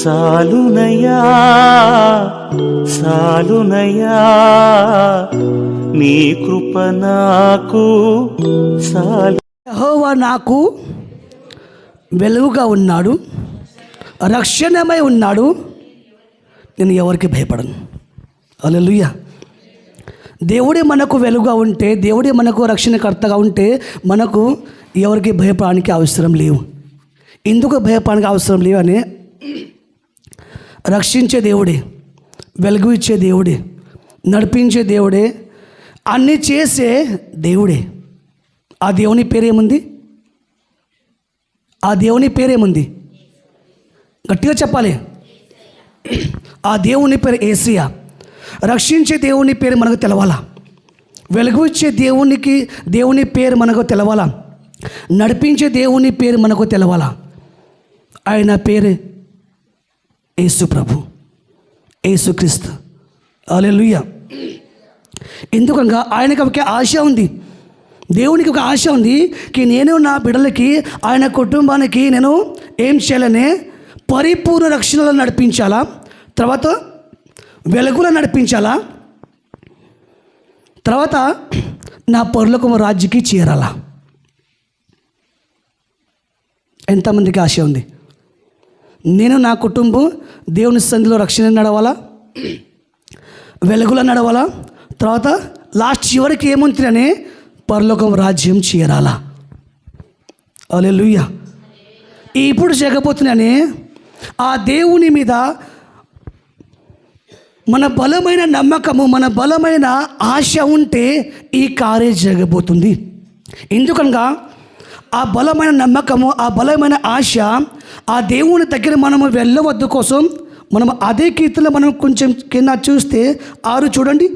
సాలునయ్యా సాలునయ్యా నీ కృప నాకు సాలు. యెహోవా నాకు వెలుగుగా ఉన్నాడు, రక్షణమై ఉన్నాడు, నేను ఎవరికి భయపడను. హల్లెలూయా. దేవుడే మనకు వెలుగుగా ఉంటే, దేవుడే మనకు రక్షణకర్తగా ఉంటే మనకు ఎవరికి భయపడడానికి అవసరం లేవు. ఎందుకు భయపడడానికి అవసరం లేవు అని, రక్షించే దేవుడే, వెలుగు ఇచ్చే దేవుడే, నడిపించే దేవుడే, అన్నీ చేసే దేవుడే. ఆ దేవుని పేరేముంది? ఆ దేవుని పేరేముంది? గట్టిగా చెప్పాలి. ఆ దేవుని పేరు యేసయ్య. రక్షించే దేవుని పేరు మనకు తెలవాలా, వెలుగు ఇచ్చే దేవుని పేరు మనకు తెలవాలా, నడిపించే దేవుని పేరు మనకు తెలవాలా. ఆయన పేరు యేసు ప్రభు, యేసుక్రీస్తు. హల్లెలూయా. ఎందుకనగా ఆయనకు ఒక ఆశ ఉంది, దేవునికి ఒక ఆశ ఉంది. నేను నా బిడ్డలకి, ఆయన కుటుంబానికి నేను ఏం చేయాలనే పరిపూర్ణ రక్షణలో నడిపించాలా, తర్వాత వెలుగులో నడిపించాలా, తర్వాత నా పరలోకము రాజ్యకి చేరాలా. ఎంతమందికి ఆశ ఉంది? నేను నా కుటుంబం దేవుని సన్నిధిలో రక్షణ నడవాలా, వెలుగులో నడవాలా, తర్వాత లాస్ట్ చివరికి ఏముంటుందని పరలోకం రాజ్యం చేరాలా. హల్లెలూయా. ఇప్పుడు జరగబోతున్నానే ఆ దేవుని మీద మన బలమైన నమ్మకము, మన బలమైన ఆశ ఉంటే ఈ కార్యం జరగబోతుంది. ఎందుకనగా ఆ బలమైన నమ్మకము, ఆ బలమైన ఆశ, ఆ దేవుని దగ్గర మనము వెళ్ళవద్దు కోసం మనం అదే కీర్తనలో మనం కొంచెం కింద చూస్తే 6 చూడండి,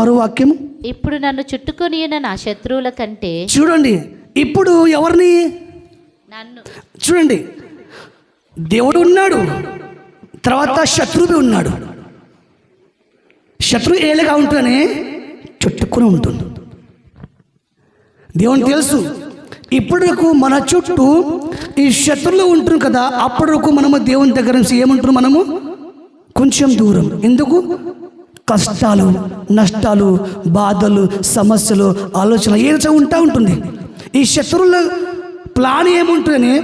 6 వాక్యము. ఇప్పుడు నన్ను చుట్టుకొని ఉన్న నా శత్రువుల కంటే, చూడండి ఇప్పుడు ఎవరిని నన్ను చూడండి, దేవుడు ఉన్నాడు, తర్వాత శత్రువు ఉన్నాడు. శత్రువు ఏళ్ళగా ఉంటుందనే చుట్టుకొని ఉంటుంది. దేవునికి తెలుసు ఇప్పటికు మన చుట్టూ ఈ శత్రువులు ఉంటుంది కదా, అప్పటికు మనము దేవుని దగ్గర నుంచి ఏముంటున్నాం, మనము కొంచెం దూరం. ఎందుకు? కష్టాలు, నష్టాలు, బాధలు, సమస్యలు, ఆలోచన ఏదో ఉంటుంది. ఈ శత్రువుల ప్లాన్ ఏముంటుందని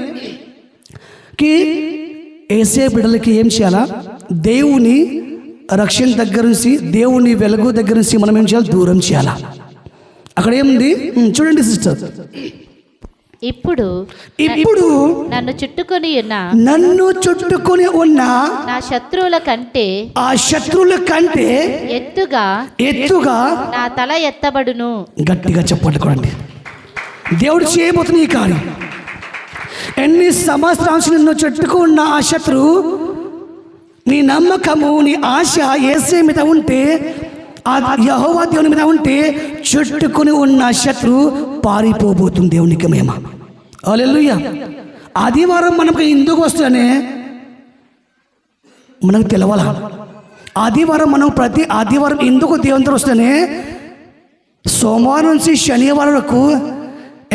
ఏసే బిడ్డలకి ఏం చేయాలా, దేవుని రక్షణ దగ్గర నుంచి, దేవుని వెలుగు దగ్గర నుంచి మనం ఏం చేయాలి, దూరం చేయాలా. అక్కడ ఏముంది చూడండి సిస్టర్. ఇప్పుడు నన్ను చుట్టుకొని ఉన్న నా శత్రువుల కంటే, ఆ శత్రువుల కంటే ఎత్తుగా నా తల ఎత్తబడును. గట్టిగా చెప్పండి. దేవుడు చేయబోతున్న ఈ కార్యం. ఎన్ని సంవత్సరాల నిన్ను చుట్టుకున్న ఆ శత్రువు, నీ నమ్మకము, నీ ఆశ యేసే మీద ఉంటే, ఆ యెహోవా దేవుని మీద ఉంటే, చుట్టుకుని ఉన్న శత్రువు పారిపోబోతుంది దేవునికి మహిమ. హల్లెలూయా. ఆదివారం మనకు ఎందుకు వస్తుందనే మనకు తెలవాల. ఆదివారం మనం ప్రతి ఆదివారం ఎందుకు దేవునితో వస్తేనే, సోమవారం నుంచి శనివారం వరకు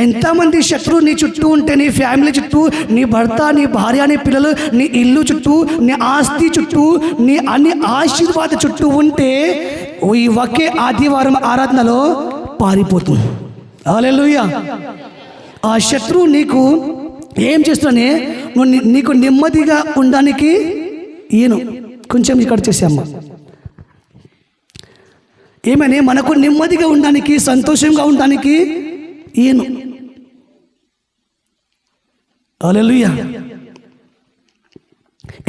ఎంతమంది శత్రువు నీ చుట్టూ ఉంటే, నీ ఫ్యామిలీ చుట్టూ, నీ భర్త, నీ భార్య, నీ పిల్లలు, నీ ఇల్లు చుట్టూ, నీ ఆస్తి చుట్టూ, నీ అన్ని ఆశీర్వాద చుట్టూ ఉంటే ఈ ఒకే ఆదివారం ఆరాధనలో పారిపోతుంది. హల్లెలూయా. ఆ శత్రువు నీకు ఏం చేస్తున్నానే, నీకు నెమ్మదిగా ఉండడానికి కొంచెం ఇక్కడ చేసామ్మా, ఏమని మనకు నెమ్మదిగా ఉండడానికి, సంతోషంగా ఉండడానికి హల్లెలూయా.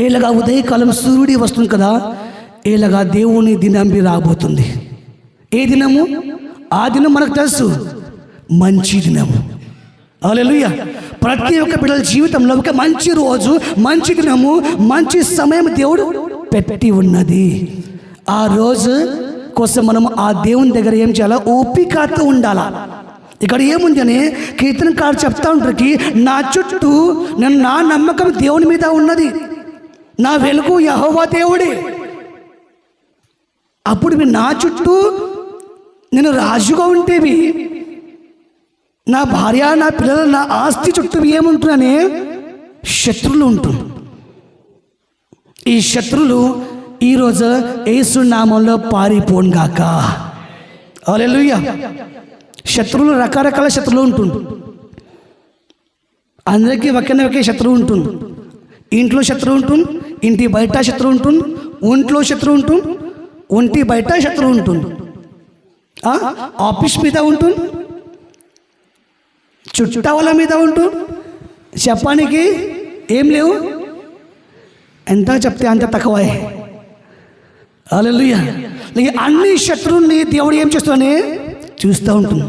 ఏలాగా ఉదయకాలం సూర్యుడి వస్తుంది కదా, ఏలాగా దేవుని దినం రాబోతుంది. ఏ దినము? ఆ దినం మనకు తెలుసు, మంచి దినము. హల్లెలూయా. ప్రతి ఒక్క బిడ్డల జీవితంలో ఒక మంచి రోజు, మంచి దినము, మంచి సమయం దేవుడు పెట్టి ఉన్నది. ఆ రోజు కోసం మనము ఆ దేవుని దగ్గర ఏం చేయాలా, ఓపికతో ఉండాలా. ఇక్కడ ఏముంది అని కీర్తనకారుడు చెప్తా ఉంటారు, నా చుట్టూ నా నమ్మకం దేవుని మీద ఉన్నది, నా వెలుగు యెహోవా దేవుడే. అప్పుడు నా చుట్టూ నేను రాజుగా ఉంటేవి, నా భార్య, నా పిల్లలు, నా ఆస్తి చుట్టూ ఏముంటుందని శత్రువులు ఉంటుంది. ఈ శత్రులు ఈరోజు యేసు నామంలో పారిపోను గాక. హల్లెలూయా. శత్రువులు రకరకాల శత్రువులు ఉంటుంది. అందరికీ ఒకే శత్రువు ఉంటుంది. ఇంట్లో శత్రువు ఉంటుంది, ఇంటి బయట శత్రువు ఉంటుంది, ఒంట్లో శత్రువు ఉంటుంది, ఒంటి బయట శత్రువు ఉంటుంది, ఆఫీస్ మీద ఉంటుంది, చుట్టాల మీద ఉంటుంది. చెప్పడానికి ఏం లేవు, ఎంత చెప్తే అంత తక్కువే. హల్లెలూయా. అన్ని శత్రువుల్ని దేవుడు ఏం చేస్తాడని చూస్తూ ఉంటుంది.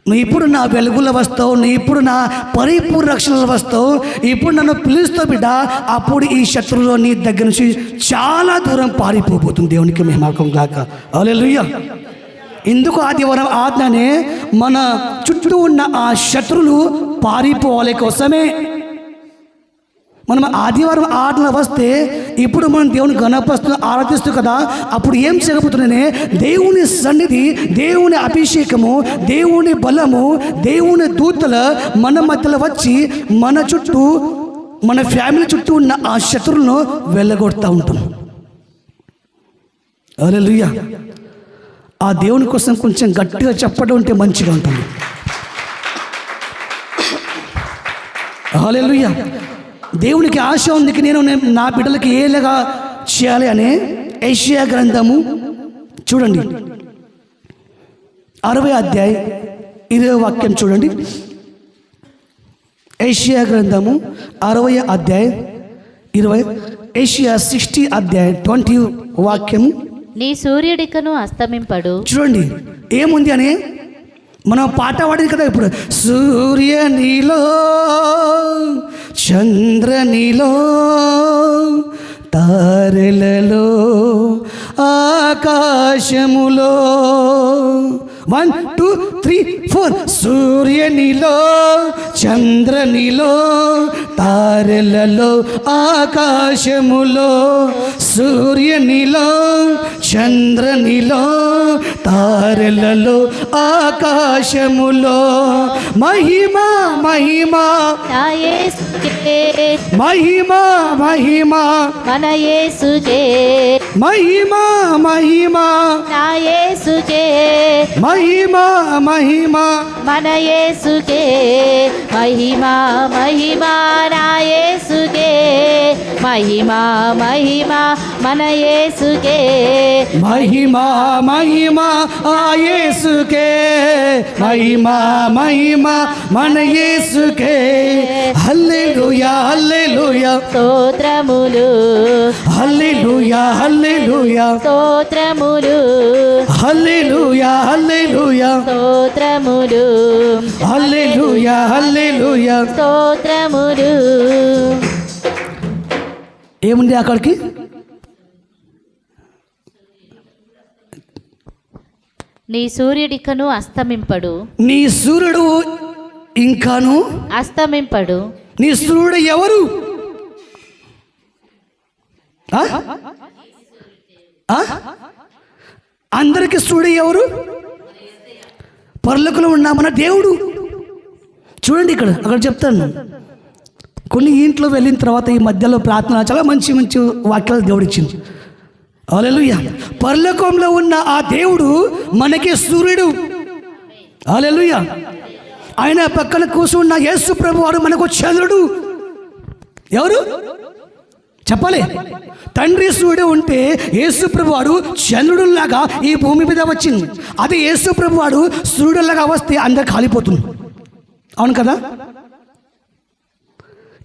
నువ్వు ఇప్పుడు నా వెలుగులో వస్తావు, నువ్వు ఇప్పుడు నా పరిపూర్ణ రక్షణలో వస్తావు, ఇప్పుడు నన్ను పిలుస్తావు బిడ్డ, అప్పుడు ఈ శత్రువులో నీ దగ్గర నుంచి చాలా దూరం పారిపోబోతుంది. దేవునికి మహిమ గాక. హల్లెలూయా. ఎందుకు ఆదివారం ఆజ్ఞనే మన చుట్టూ ఉన్న ఆ శత్రువులు పారిపోవాలి కోసమే. మనం ఆదివారం ఆజ్ఞ వస్తే ఇప్పుడు మనం దేవుని గణపరుస్తూ ఆరాధిస్తూ కదా, అప్పుడు ఏం చేయబోతున్నానే, దేవుని సన్నిధి, దేవుని అభిషేకము, దేవుని బలము, దేవుని దూతల మన మధ్యలో వచ్చి మన చుట్టూ, మన ఫ్యామిలీ చుట్టూ ఉన్న ఆ శత్రువులను వెళ్ళగొడుతూ ఉంటుంది. హల్లెలూయా. ఆ దేవుని కోసం కొంచెం గట్టిగా చెప్పడం ఉంటే మంచిగా ఉంటుంది. హల్లెలూయా. దేవునికి ఆశ ఉంది, నేను నా బిడ్డలకి ఏలాగా చేయాలి అనే యెషయా గ్రంథము చూడండి, 60వ అధ్యాయం 20వ వాక్యం చూడండి. యెషయా గ్రంథము 60వ అధ్యాయం 20, యెషయా 60 అధ్యాయం 20 వాక్యము. నీ సూర్యుడికను అస్తమింపడు. చూడండి ఏముంది అని మనం పాట పాడింది కదా ఇప్పుడు. సూర్యనిలో చంద్రనిలో తారలలో ఆకాశములో 1 2 3 4 సూర్యనిలో చంద్రనిలో తారలలో ఆకాశములో, సూర్యనిలో చంద్రనిలో తారలలో ఆకాశములో మహిమ మహిమ నా యేసుకే, మహిమ మహిమ మన యేసుకే, మహిమ మహిమ నా యేసుకే, మహిమ మహిమ మన యేసుకే, మహిమ మహిమ నా యేసుకే, మహిమ మహిమ మన యేసుకే, మహిమ మహిమ ఆ యేసుకే, మహిమ మహిమ మన యేసుకే. హల్లెలూయా హల్లెలూయా స్తోత్రములు, హల్లెలూయా హల్లెలూయా స్తోత్రములు, హల్లెలూయా హల్లెలూయా స్తోత్రములు, హల్లెలూయా హల్లెలూయా. స్తోత్రములు. ఏముంది అక్కడికి? నీ సూర్యుడికను అస్తమింపడు. నీ సూర్యుడు ఇంకాను అస్తమింపడు. నీ సూర్యుడు ఎవరు? అందరికి సూర్యుడు ఎవరు? పరలోకంలో ఉన్న మన దేవుడు. చూడండి ఇక్కడ, అక్కడ చెప్తాను. కొన్ని ఇంట్లో వెళ్ళిన తర్వాత ఈ మధ్యలో ప్రార్థన చాలా మంచి మంచి వాక్యాలు దేవుడు ఇచ్చింది. హల్లెలూయా. పరలోకంలో ఉన్న ఆ దేవుడు మనకి సూర్యుడు. హల్లెలూయా. ఆయన పక్కన కూర్చున్న యేసు ప్రభు వాడు మనకు చంద్రుడు. ఎవరు చెప్పాలి? తండ్రి సూర్యుడు ఉంటే యేసు ప్రభు వాడు చంద్రుడులాగా ఈ భూమి మీద వచ్చింది. అదే యేసు ప్రభు వాడు సూర్యుడులాగా వస్తే అందరు కాలిపోతుంది. అవును కదా?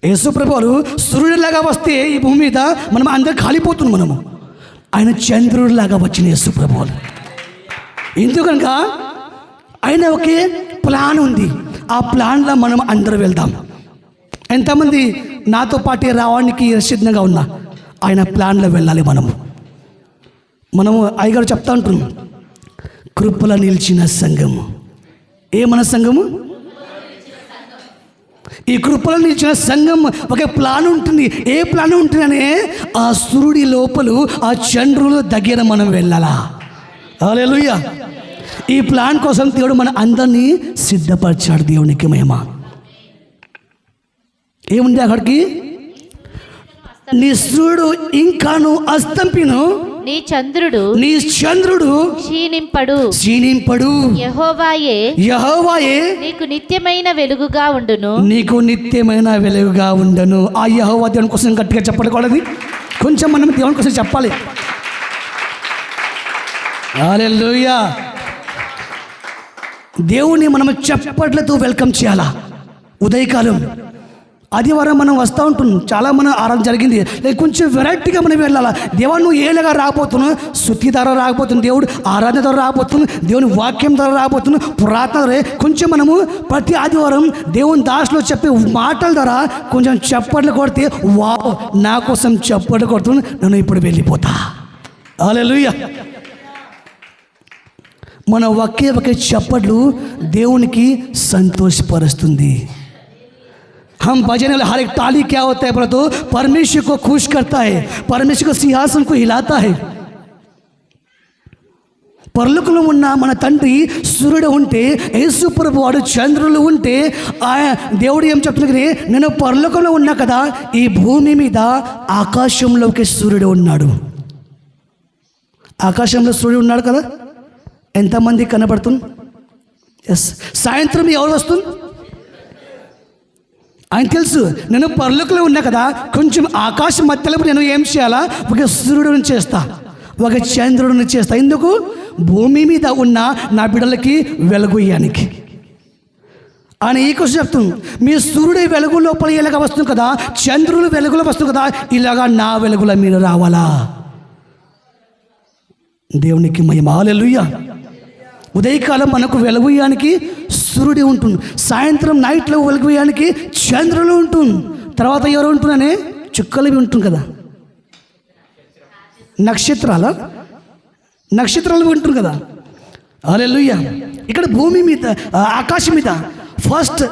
యేసు ప్రభు వారు సూర్యుడిలాగా వస్తే ఈ భూమి మీద మనం అందరు కాలిపోతుంది. మనము ఆయన చంద్రుడిలాగా వచ్చిన యేసు ప్రభు వారు. ఎందుకనగా ఆయన ఒకే ప్లాన్ ఉంది. ఆ ప్లాన్లో మనం అందరూ వెళ్దాం. ఎంతమంది నాతో పాటు రావడానికి సిద్ధంగా ఉన్నా ఆయన ప్లాన్లో వెళ్ళాలి. మనము అయ్యగారు చెప్తా ఉంటున్నాం, కృపల నిలిచిన సంఘము. ఏమన్న సంఘము? ఈ కృపలో నిలిచిన సంఘం ఒక ప్లాన్ ఉంటుంది. ఏ ప్లాన్ ఉంటుందనే ఆ సూర్యుడి లోపల ఆ చంద్రుల దగ్గర మనం వెళ్ళాలా. హల్లెలూయా. ఈ ప్లాన్ కోసం దేవుడు మన అందరినీ సిద్ధపరిచాడు. దేవునికి మహిమ. ఏముంది అక్కడికి? నీ సూర్యుడు ఇంకాను అస్తంపిను, నీ చంద్రుడు నీ చంద్రుడు క్షీణింపడు. యెహోవాయే నీకు నిత్యమైన వెలుగుగా ఉండును. నీకు నిత్యమైన వెలుగుగా ఉండను. ఆ యెహోవా దేవుని కోసం గట్టిగా చెప్పకూడదు, కొంచెం మనం దేవుని కోసం చెప్పాలి. హల్లెలూయా. దేవుని మనం చప్పట్లతో వెల్కమ్ చేయాలా. ఉదయకాలం ఆదివారం మనం వస్తూ ఉంటున్నాం, చాలా మన ఆరాధన జరిగింది, లేక కొంచెం వెరైటీగా మనం వెళ్ళాలా. దేవా నువ్వు ఏలాగా రాబోతున్నావు, శుద్ధి ద్వారా రాబోతుంది, దేవుడు ఆరాధన ద్వారా రాబోతుంది, దేవుని వాక్యం ద్వారా రాబోతుంది, పురాతన ద్వారా. కొంచెం మనము ప్రతి ఆదివారం దేవుని దాసులో చెప్పే మాటల ద్వారా కొంచెం చప్పట్లు కొడితే, వా నా కోసం చప్పట్లు కొడుతుంది, నేను ఇప్పుడు వెళ్ళిపోతా. హల్లెలూయా. మన ఒకే చప్పట్లు దేవునికి సంతోషపరుస్తుంది. हम भजन में हर एक ताली क्या होता है बोला तो परमेश्वर को खुश करता है, परमेश्वर को सिंहासन को हिलाता है. పరలోకంలో ఉన్న మన తండ్రి సూర్యుడు ఉంటే, యేసు ప్రభు వాడు చంద్రులు ఉంటే, దేవుడు ఏం చెప్తున్నా, నేను పరలోకంలో ఉన్నా కదా, ఈ భూమి మీద ఆకాశంలోకి సూర్యుడు ఉన్నాడు. ఆకాశంలో సూర్యుడు ఉన్నాడు కదా, ఎంతమంది కనబడుతుంది? ఎస్. సాయంత్రం ఎవరు వస్తుంది? ఆయన తెలుసు, నేను పరలోకంలో ఉన్నా కదా, కొంచెం ఆకాశం మధ్యలో నేను ఏం చేయాలా, ఒక సూర్యుడిని చేస్తా, ఒక చంద్రుడిని చేస్తా. ఎందుకు? భూమి మీద ఉన్న నా బిడ్డలకి వెలుగు ఇయ్యానికి. ఆయన ఈ కోసం చెప్తుంది, మీ సూర్యుడి వెలుగు లోపల ఇలాగ వస్తుంది కదా, చంద్రుడు వెలుగులో వస్తుంది కదా, ఇలాగా నా వెలుగులో మీరు రావాలా. దేవునికి మహిమ. హల్లెలూయా. ఉదయకాలం మనకు వెలుగుయానికి సూర్యుడు ఉంటుంది, సాయంత్రం నైట్లో వెలుగుయానికి చంద్రుడు ఉంటుంది, తర్వాత ఎవరు ఉంటున్నానే చుక్కలు ఉంటుంది కదా, నక్షత్రాలు ఉంటుంది కదా. హల్లెలూయా. ఇక్కడ భూమి మీద ఆకాశం మీద ఫస్ట్,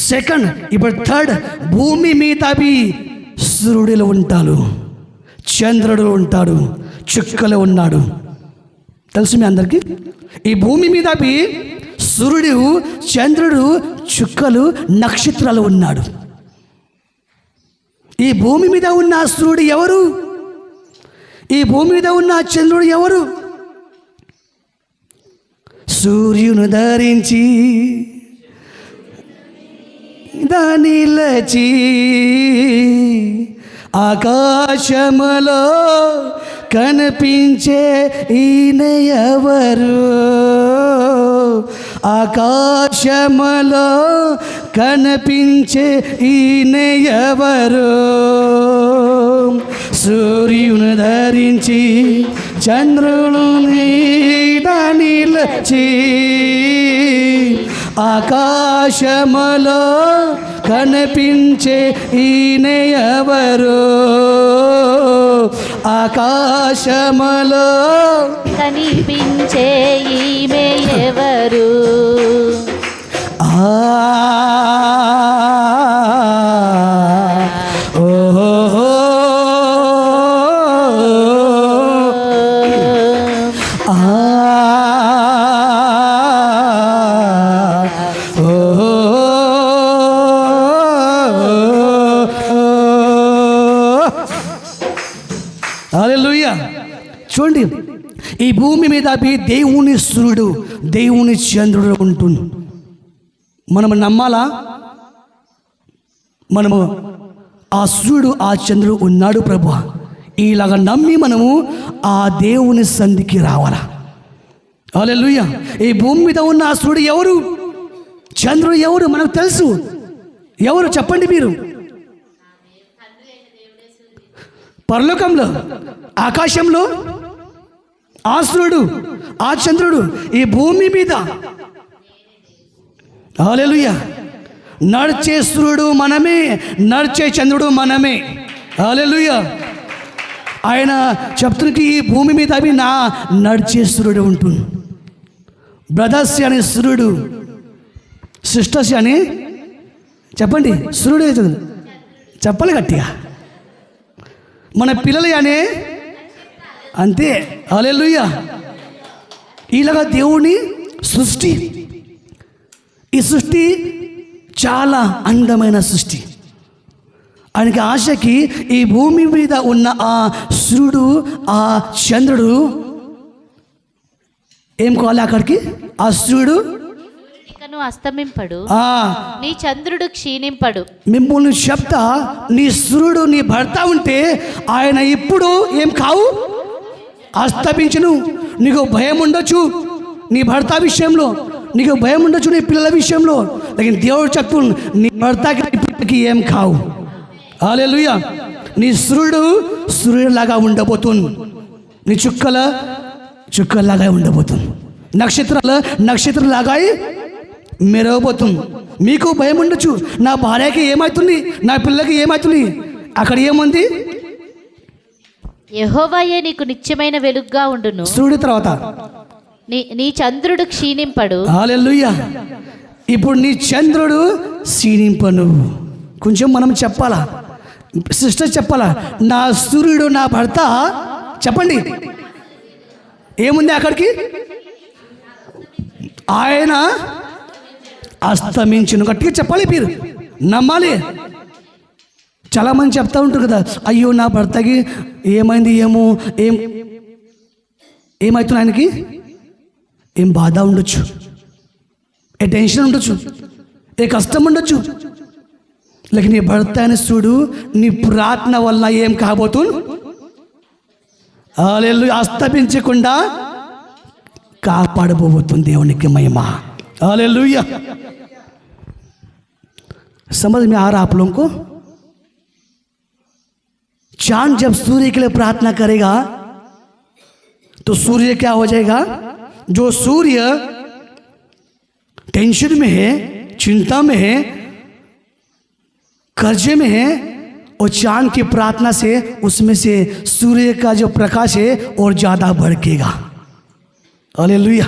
సెకండ్, ఇప్పుడు థర్డ్, భూమి మీద అవి సూర్యుడు ఉంటాడు, చంద్రుడు ఉంటాడు, చుక్కలు ఉన్నాడు. తెలుసు మీ అందరికీ? ఈ భూమి మీద సూర్యుడు, చంద్రుడు, చుక్కలు, నక్షత్రాలు ఉన్నాడు. ఈ భూమి మీద ఉన్న సూర్యుడు ఎవరు? ఈ భూమి మీద ఉన్న చంద్రుడు ఎవరు? సూర్యుని ధరించి దానిలచి ఆకాశములో కనిపించే ఈయన ఎవరు? ఆకాశములో కనిపించే ఈయన ఎవరు? సూర్యుని ధరించి చంద్రుని నిలచి ఆకాశములో కనిపించే ఈయన ఎవరు? ఆకాశములో కనిపించే ఈమె ఎవరు? హల్లెలూయా. చూడండి, ఈ భూమి మీద దేవుని సూర్యుడు, దేవుని చంద్రుడు ఉంటుంది. మనము నమ్మాలా? మనము ఆ సూర్యుడు, ఆ చంద్రుడు ఉన్నాడు ప్రభు, ఇలాగ నమ్మి మనము ఆ దేవుని సన్నిధికి రావాలా. హల్లెలూయా. ఈ భూమి మీద ఉన్న ఆ సూర్యుడు ఎవరు, చంద్రుడు ఎవరు మనకు తెలుసు. ఎవరు చెప్పండి మీరు? పరలోకంలో, ఆకాశంలో ఆ సూర్యుడు, ఆ చంద్రుడు, ఈ భూమి మీద. హల్లెలూయా. నడిచే సూర్యుడు మనమే, నడిచే చంద్రుడు మనమే. హల్లెలూయా. ఆయన చెప్తున్నకి ఈ భూమి మీద అవి నా నడిచే సూర్యుడు ఉంటుంది. బ్రదర్స్ అనే సూర్యుడు, సిస్టర్స్ అని చెప్పండి, సూర్యుడు చెప్పాలి గట్టిగా. మన పిల్లలు అనే అంతే. హల్లెలూయా. ఇలాగా దేవుని సృష్టి, ఈ సృష్టి చాలా అందమైన సృష్టి. ఆయనకి ఆశకి ఈ భూమి మీద ఉన్న ఆ సూర్యుడు ఆ చంద్రుడు ఏం కావాలి అక్కడికి? ఆ సూర్యుడు ఇకను అస్తమింపడు, ఆ నీ చంద్రుడు క్షీణింపడు. మిమ్మల్ని చెప్తా, నీ సూర్యుడు నీ భర్త ఉంటే ఆయన ఇప్పుడు ఏం కావు, అస్తమించును. నీకు భయం ఉండొచ్చు నీ భర్త విషయంలో, నీకు భయం ఉండొచ్చు నీ పిల్లల విషయంలో, లేकिन దేవుడు చెప్తున్నాడు నీ భర్తకి ఏం కావు. హల్లెలూయా. నీ సూర్యుడిలాగా ఉండబోతుంది, నీ చుక్కలాగా ఉండబోతుంది, నక్షత్రంలాగా మెరవబోతుంది. మీకు భయం ఉండొచ్చు, నా భార్యకి ఏమవుతుంది, నా పిల్లకి ఏమవుతుంది. అక్కడ ఏముంది? యెహోవాయే నీకు నిత్యమైన వెలుగుగా ఉండును, సూర్యుడి తర్వాత నీ చంద్రుడు క్షీణింపడు. హల్లెలూయా. ఇప్పుడు నీ చంద్రుడు క్షీణింపను. కొంచెం మనం చెప్పాలా, సిస్టర్ చెప్పాలా, నా సూర్యుడు నా భర్త, చెప్పండి ఏముంది అక్కడికి? ఆయన అస్తమించును. గట్టిగా చెప్పాలి, మీరు నమ్మాలి. చాలామంది చెప్తా ఉంటారు కదా, అయ్యో నా భర్తకి ఏమైంది, ఏమవుతుంది, ఆయనకి ఏం బాధ ఉండొచ్చు, ఏ టెన్షన్ ఉండొచ్చు, ఏ కష్టం ఉండొచ్చు. లేక నీ భర్త అయిన చూడు, నీ ప్రార్థన వల్ల ఏం కాబోతుంది, హల్లెలూయా, అస్తమించకుండా కాపాడబోతుంది. దేవునికి మహిమ. హల్లెలూయా. समझ में आ रहा आप लोगों को? चांद जब सूर्य के लिए प्रार्थना करेगा तो सूर्य क्या हो जाएगा? जो सूर्य टेंशन में है, चिंता में है, कर्जे में है, और चांद की प्रार्थना से उसमें से सूर्य का जो प्रकाश है और ज़्यादा भड़केगा. हालेलुया.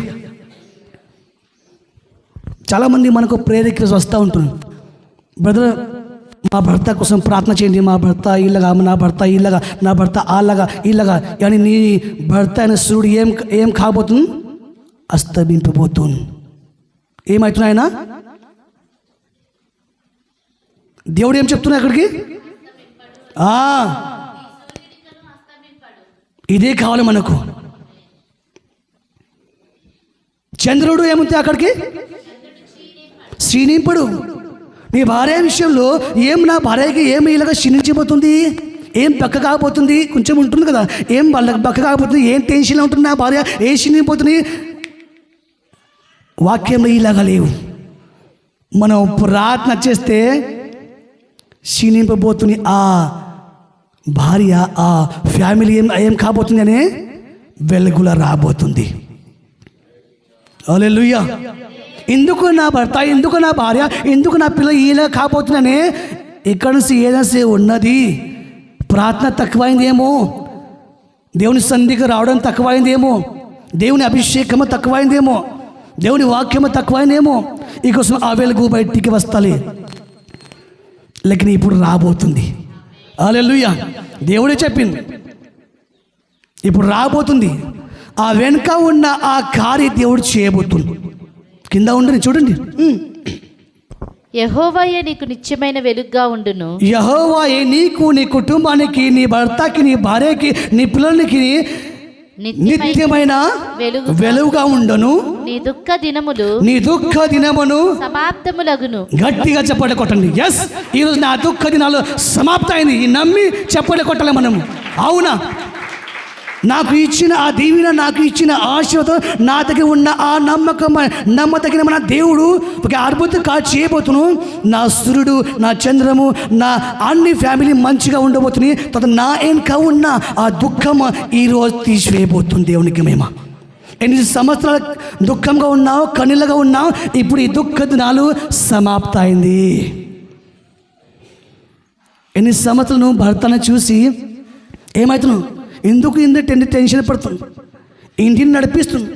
చాలా మంది మనకు ప్రేయర్ రిక్వెస్ట్ వస్తూ ఉంటుంది, బ్రదర్ మా భర్త కోసం ప్రార్థన చేయండి, మా భర్త ఇలాగా, నా భర్త ఇలాగా, నా భర్త అలాగా ఇలాగా. కానీ నీ భర్త అయిన సూర్యుడు ఏం కాబోతుంది? అస్తమింపబోతుంది. ఏమవుతుంది ఆయన? దేవుడు ఏం చెప్తున్నా అక్కడికి? ఇదే కావాలి మనకు. చంద్రుడు ఏముంది అక్కడికి? క్షీణింపడు. నీ భార్య విషయంలో నా భార్యకి ఏమి ఇలాగ క్షీణించిపోతుంది, ఏం పక్క కాకపోతుంది, కొంచెం ఉంటుంది కదా, ఏం వాళ్ళకి పక్క కాకపోతుంది, ఏం టెన్షన్ ఉంటుంది నా భార్య, ఏం క్షీణిపోతుంది. వాక్యంలో ఇలాగా లేవు. మనం ప్రార్థన చేస్తే క్షీణింపబోతుంది ఆ భార్య, ఆ ఫ్యామిలీ ఏం కాబోతుంది అనే వెలుగులా రాబోతుంది. హల్లెలూయా. ఎందుకు నా భర్త, ఎందుకు నా భార్య, ఎందుకు నా పిల్ల ఇలా కాబోతుందనే ఇక్కడ నుంచి ఏదైనా ఉన్నది. ప్రార్థన తక్కువైందేమో, దేవుని సన్నిధికి రావడం తక్కువైందేమో, దేవుని అభిషేకము తక్కువైందేమో, దేవుని వాక్యము తక్కువైందేమో, ఈ కోసం ఆ వెలుగు బయటికి వస్తాలి. లేకిన్ ఇప్పుడు రాబోతుంది. హల్లెలూయా. దేవుడే చెప్పింది, ఇప్పుడు రాబోతుంది. ఆ వెనుక ఉన్న ఆ కార్య దేవుడు చేయబోతుంది. కింద ఉండని చూడండి. యెహోవాయే నీకు నిత్యమైన వెలుగుగా ఉండును, యెహోవాయే నీకు, నీ కుటుంబానికి, నీ భర్తకి, నీ భార్యకి, నీ పిల్లలకి నిత్యమైన వెలుగుగా ఉండను. నీ దుఃఖ దినములు సమాప్తములగును. గట్టిగా చెప్పండి, కొట్టండి. ఎస్, ఈరోజు నా దుఃఖ దినాలు సమాప్తమైంది. ఈ నమ్మి చెప్పండి, కొట్టాలి మనము. అవునా? నాకు ఇచ్చిన ఆ దీవెన, నాకు ఇచ్చిన ఆశీర్వాదం, నా దగ్గర ఉన్న ఆ నమ్మదగిన మన దేవుడు ఒక అద్భుతం చేయబోతును. నా సూర్యుడు, నా చంద్రము, నా అన్ని ఫ్యామిలీ మంచిగా ఉండబోతుంది. తర్వాత నా ఇంకా ఉన్న ఆ దుఃఖం ఈరోజు తీసివేయబోతుంది. దేవునికి మేము ఎన్ని సంవత్సరాల దుఃఖంగా ఉన్నావు, కన్నీళ్ళగా ఉన్నావు, ఇప్పుడు ఈ దుఃఖ దినాలు సమాప్త అయింది. ఎన్ని సంవత్సరాలు నువ్వు భర్తను చూసి ఏమవుతున్నావు, ఎందుకు టెన్షన్ పడుతుంది, ఇంటిని నడిపిస్తుంది,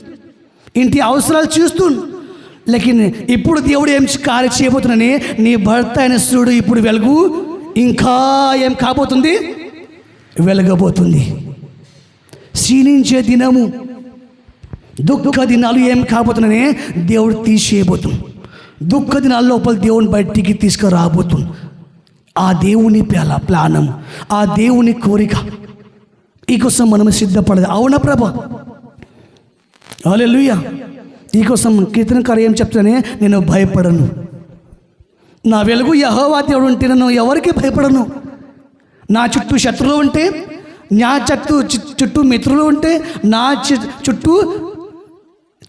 ఇంటి అవసరాలు చూస్తుంది. లేకిన్ ఇప్పుడు దేవుడు ఏం కార్యం చేయబోతున్నాని, నీ భర్త అయిన సూర్యుడు ఇప్పుడు వెలుగు ఇంకా ఏం కాబోతుంది, వెలగబోతుంది. క్షీణించే దినము, దుఃఖ దినాలు ఏం కాబోతున్నానే దేవుడు తీసేయబోతుంది. దుఃఖ దినాల లోపల దేవుని బయటికి తీసుకురాబోతుంది. ఆ దేవుని ప్లానం, ఆ దేవుని కోరిక ఈ కోసం మనం సిద్ధపడదు. అవునా ప్రభా? హల్లెలూయా. ఈ కోసం కీర్తనకారు ఏం చెప్తానే, నేను భయపడను, నా వెలుగు యెహోవా దేవుడు ఉంటే నేను ఎవరికి భయపడను. నా చుట్టూ శత్రువులు ఉంటే, నా చుట్టూ మిత్రులు ఉంటే, నా చుట్టూ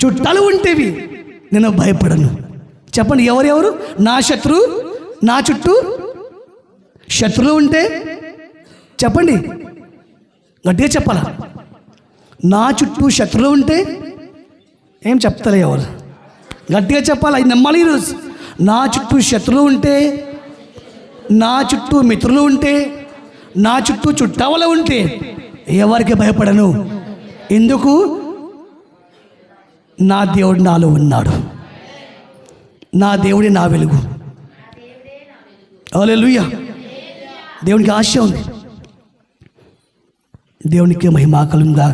చుట్టాలు ఉంటేవి, నేను భయపడను. చెప్పండి, ఎవరెవరు? నా చుట్టూ శత్రువులు ఉంటే చెప్పండి, గట్టిగా చెప్పాలా? నా చుట్టూ శత్రువులు ఉంటే ఏం చెప్తలే ఎవరు? గట్టిగా చెప్పాలా, ఇది నమ్మాలి ఈరోజు. నా చుట్టూ శత్రువులు ఉంటే, నా చుట్టూ మిత్రులు ఉంటే, నా చుట్టూ చుట్టావల ఉంటే ఎవరికి భయపడను. ఎందుకు? నా దేవుడు నాలో ఉన్నాడు, నా దేవుడే నా వెలుగు. హల్లెలూయా. దేవునికి ఆశ ఉంది. దేవునికి మహిమ కలుగుగా.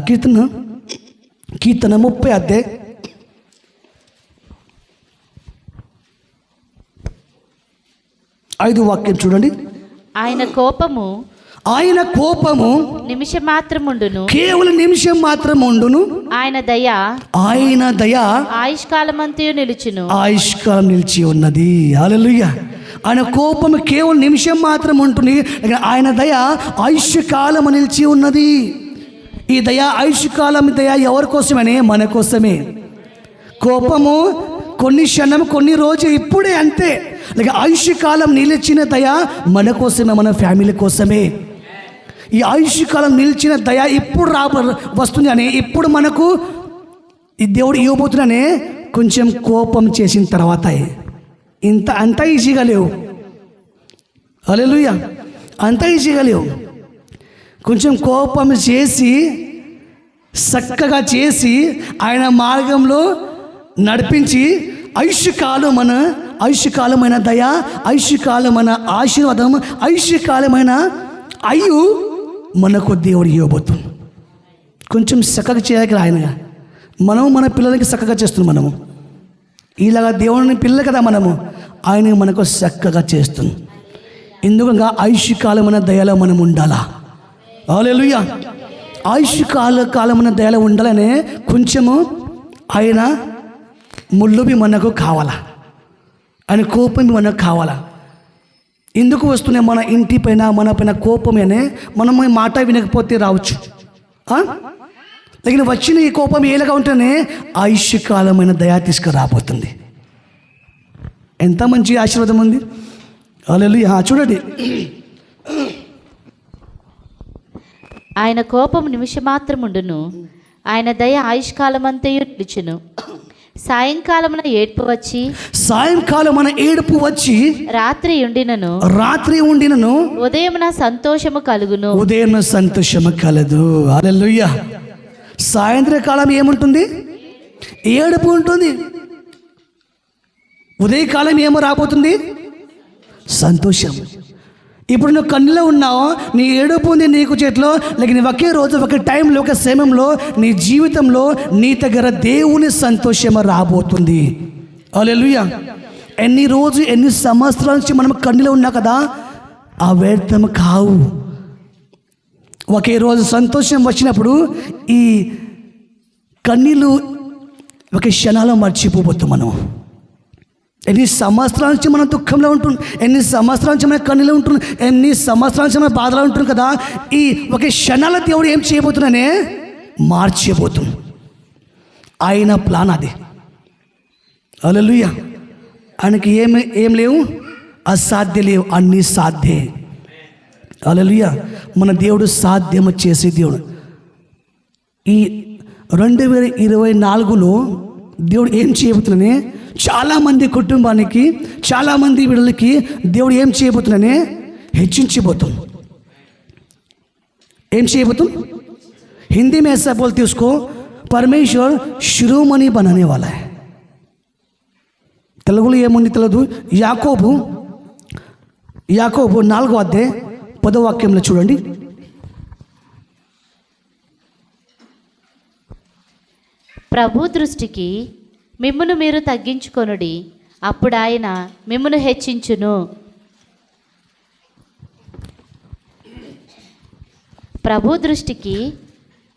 కీర్తన 30 అధ్యాయం 5 వాక్యం చూడండి. ఆయన కోపము నిమిషం మాత్రముండును, కేవలం నిమిషం మాత్రం ఉండును. ఆయన దయ ఆయుష్కాలమంతయు నిలుచును. ఆయుష్కాలం నిలిచి ఉన్నది. హల్లెలూయా. ఆయన కోపము కేవలం నిమిషం మాత్రం ఉంటుంది, ఆయన దయ ఆయుష్కాలం నిలిచి ఉన్నది. ఈ దయ ఆయుష్కాలం దయ ఎవరి కోసమనే? మన కోసమే. కోపము కొన్ని క్షణం, కొన్ని రోజు, ఇప్పుడే అంతే. ఆయుష్కాలం నిలిచిన దయ మన కోసమే, మన ఫ్యామిలీ కోసమే. ఈ ఆయుష్కాలం నిలిచిన దయ ఇప్పుడు వస్తుంది అని, ఇప్పుడు మనకు ఈ దేవుడు ఇవ్వబోతున్నానే. కొంచెం కోపం చేసిన తర్వాత అంత ఈజీగా లేవు. హల్లెలూయా. అంత ఈజీగా లేవు. కొంచెం కోపం చేసి, చక్కగా చేసి, ఆయన మార్గంలో నడిపించి ఆయుష్కాలమైన దయ, ఆయుష్కాలమైన ఆశీర్వాదం, ఆయుష్కాలమైన మనకు దేవుడు ఇవ్వబోతుంది. కొంచెం చక్కగా చేయాలి ఆయనగా. మన పిల్లలకి చక్కగా చేస్తున్నాం. మనము ఇలాగా దేవుని పిల్లలు కదా మనము, ఆయన మనకు చక్కగా చేస్తుంది. ఎందుకంగా ఆయుష్కాలమైన దయలో మనం ఉండాలా. హల్లెలూయా. ఆయుష్కాలమైన దయలో ఉండాలనే కొంచెము ఆయన ముళ్ళువి మనకు కావాలా, ఆయన కోపం మనకు కావాలా. ఎందుకు వస్తున్నాయి మన ఇంటి పైన, మన పైన కోపమేనే? మనం మాట వినకపోతే రావచ్చు. లేకిన వచ్చిన ఈ కోపం ఏలాగా ఉంటేనే ఆయుష్కాలమైన దయా తీసుకురాబోతుంది. ఎంత మంచి ఆశీర్వాదం ఉంది. హల్లెలూయా. చూడండి, ఆయన కోపం నిమిషమాత్రముండును, ఆయన దయ ఆయుష్కాలమంతయు నిలుచును. సాయంకాలమున ఏడుపు వచ్చి రాత్రి ఉండినను ఉదయమున సంతోషము కలదు. హల్లెలూయా. సాయంత్రకాలం ఏముంటుంది? ఏడుపు ఉంటుంది. ఉదయకాలం ఏమో రాబోతుంది? సంతోషం. ఇప్పుడు నువ్వు కన్నులో ఉన్నావు, నీ ఏడుపు ఉంది నీకు చేతిలో. లేక నీ ఒకే రోజు, ఒక టైంలో, ఒక సమయంలో నీ జీవితంలో నీ దగ్గర దేవుని సంతోషం రాబోతుంది. హల్లెలూయా. ఎన్ని సంవత్సరాల నుంచి మనం కన్నులో ఉన్నా కదా, ఆ వ్యర్థం కావు. ఒకే రోజు సంతోషం వచ్చినప్పుడు ఈ కన్నీళ్ళు ఒక క్షణాల్లో మర్చిపోబోతాం మనం. ఎన్ని సంవత్సరాల నుంచి మనం దుఃఖంలో ఉంటున్నాం, ఎన్ని సంవత్సరాల నుంచి మన కన్నీలో ఉంటున్నాం, ఎన్ని సంవత్సరాల నుంచి మన బాధలో ఉంటున్నాం కదా, ఈ ఒక క్షణాల దేవుడు ఏం చేయబోతున్నానే? మార్చిపోతుంది. ఆయన ప్లాన్ అది. హల్లెలూయా. ఆయనకి ఏం లేవు, అసాధ్య లేవు, అన్నీ సాధ్యే. హల్లెలూయా. మన దేవుడు సాధ్యం చేసే దేవుడు. ఈ 2024లో దేవుడు ఏం చేయబోతున్నానే? చాలామంది కుటుంబానికి, చాలామంది బిడ్డలకి దేవుడు ఏం చేయబోతున్నానే? హెచ్చించబోతుంది. ఏం చేయబోతుంది? हिंदी में ऐसा बोलते उसको, परमेश्वर शिरोमणि बनाने वाला है. తెలుగులో ఏముంది తెలియదు. యాకోబు 4వ అధ్యాయం 10వ వాక్యంలో చూడండి. ప్రభు దృష్టికి మిమ్మును మీరు తగ్గించుకొనుడి, అప్పుడు ఆయన మిమ్మును హెచ్చించును. ప్రభు దృష్టికి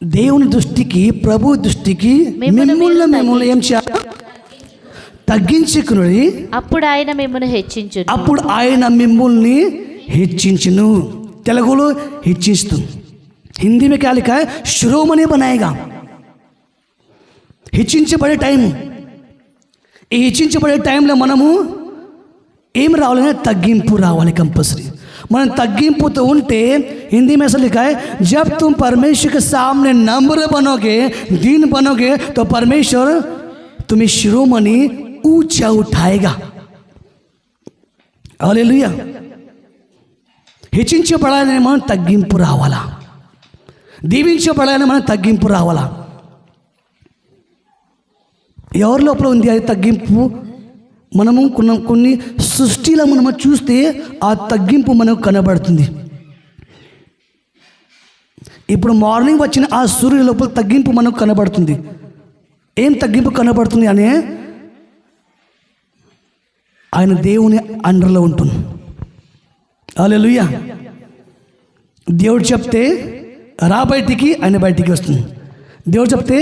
దేవుని దృష్టికి, ప్రభు దృష్టికి మిమ్మల్ని ఏం చేయాలి? తగ్గించుకుని అప్పుడు ఆయన మిమ్మల్ని హెచ్చించును. అప్పుడు ఆయన మిమ్మల్ని హెచ్చించును. తెలుగులో హెచ్చిస్తుంది. హిందీ में क्या लिखा है? शिरोमणि बनाएगा. హెచ్చించబడే టైం. ఈ హెచ్చించబడే టైంలో మనము ఏం రావాలంటే తగ్గింపు రావాలి కంపల్సరీ. మనం తగ్గింపుతో ఉంటే हिंदी में ऐसा लिखा है, जब तुम परमेश्वर के सामने नम्र बनोगे, दीन बनोगे, तो परमेश्वर तुम्हें शिरोमणि ऊंचा उठाएगा. హల్లెలూయా. హెచ్చించబడాలని మనం తగ్గింపు రావాలా, దీవించబడాలని మనం తగ్గింపు రావాలా. ఎవరి లోపల ఉంది అది తగ్గింపు? మనము కొన్ని సృష్టిలో మనము చూస్తే ఆ తగ్గింపు మనకు కనబడుతుంది. ఇప్పుడు మార్నింగ్ వచ్చిన ఆ సూర్యుల లోపల తగ్గింపు మనకు కనబడుతుంది. ఏం తగ్గింపు కనబడుతుంది అనే ఆయన దేవుని అండర్లో ఉంటుంది. హల్లెలూయా. దేవుడు చెప్తే రా బయటికి, ఆయన బయటికి వస్తుంది. దేవుడు చెప్తే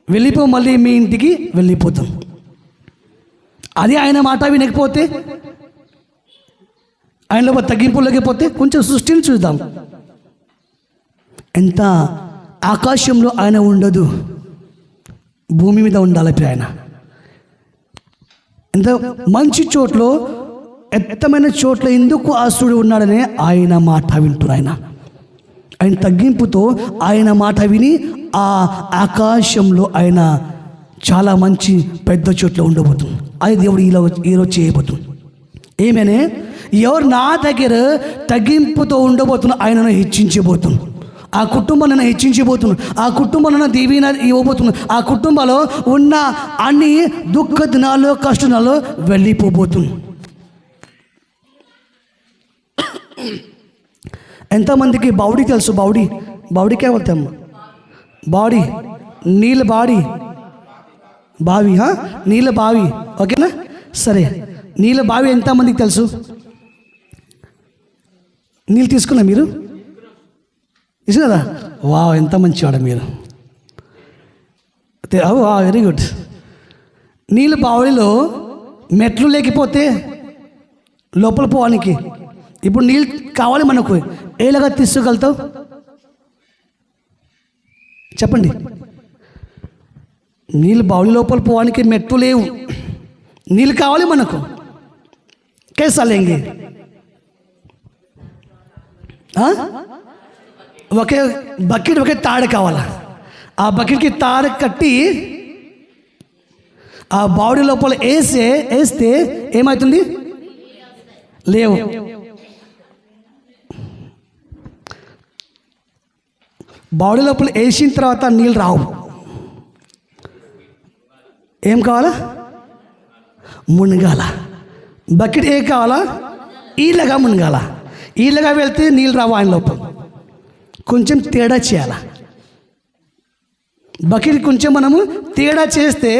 వెళ్ళిపో, మళ్ళీ మీ ఇంటికి వెళ్ళిపోతాం. అదే ఆయన మాట వినకపోతే, ఆయన లోపల తగ్గింపులోకి పోతే కొంచెం సృష్టిని చూద్దాం. ఎంత ఆకాశంలో ఆయన ఉండదు, భూమి మీద ఉండాలి ఆయన. ఎంత మంచి చోట్ల, ఎత్తమైన చోట్ల ఎందుకు ఆ సూర్యుడు ఉన్నాడనే ఆయన మాట వింటున్నారు. ఆయన తగ్గింపుతో ఆయన మాట విని ఆ ఆకాశంలో ఆయన చాలా మంచి పెద్ద చోట్ల ఉండబోతుంది. అది దేవుడు ఈరోజు చేయబోతుంది. ఏమనే ఎవరు నా దగ్గర తగ్గింపుతో ఉండబోతున్నా ఆయనను హెచ్చించబోతుంది. ఆ కుటుంబాలను హెచ్చించబోతున్నాను, ఆ కుటుంబాలను దీవెన ఇవ్వబోతున్నాను. ఆ కుటుంబంలో ఉన్న అన్ని దుఃఖ దినాలు, కష్టాలు వెళ్ళిపోబోతుంది. ఎంతమందికి బావుడి తెలుసు? బావుడికే వెళ్తాము. బాడీ, నీళ్ళ బాడీ, బావి, నీళ్ళ బావి, ఓకేనా? సరే, నీళ్ళ బావి ఎంతమందికి తెలుసు? నీళ్ళు తీసుకున్నా మీరు? కదా? వా, ఎంత మంచివాడ మీరు. వా, వెరీ గుడ్. నీళ్ళ బావిలో మెట్లు లేకపోతే లోపల పోవడానికి ఇప్పుడు నీళ్ళు కావాలి మనకు, ఏలాగా తీసుకెళ్తావు చెప్పండి? నీళ్ళు బావి లోపల పోవడానికి మెట్లు లేవు, నీళ్ళు కావాలి మనకు. కేసా లేంగి? ఒకే బకెట్, ఒకే తాడు కావాలా. ఆ బకెట్కి తాడు కట్టి ఆ బాడీ లోపల వేస్తే ఏమవుతుంది? లేవు. బాడీ లోపల వేసిన తర్వాత నీళ్ళు రావు. ఏం కావాలా? మునగాల. బకెట్ ఏ కావాలా? ఈలగా మునగాల. ఈలగా వెళ్తే నీళ్ళు రావు ఆయన లోపల. కొంచెం తేడా చేయాల. బకెట్ కొంచెం మనము తేడా చేస్తే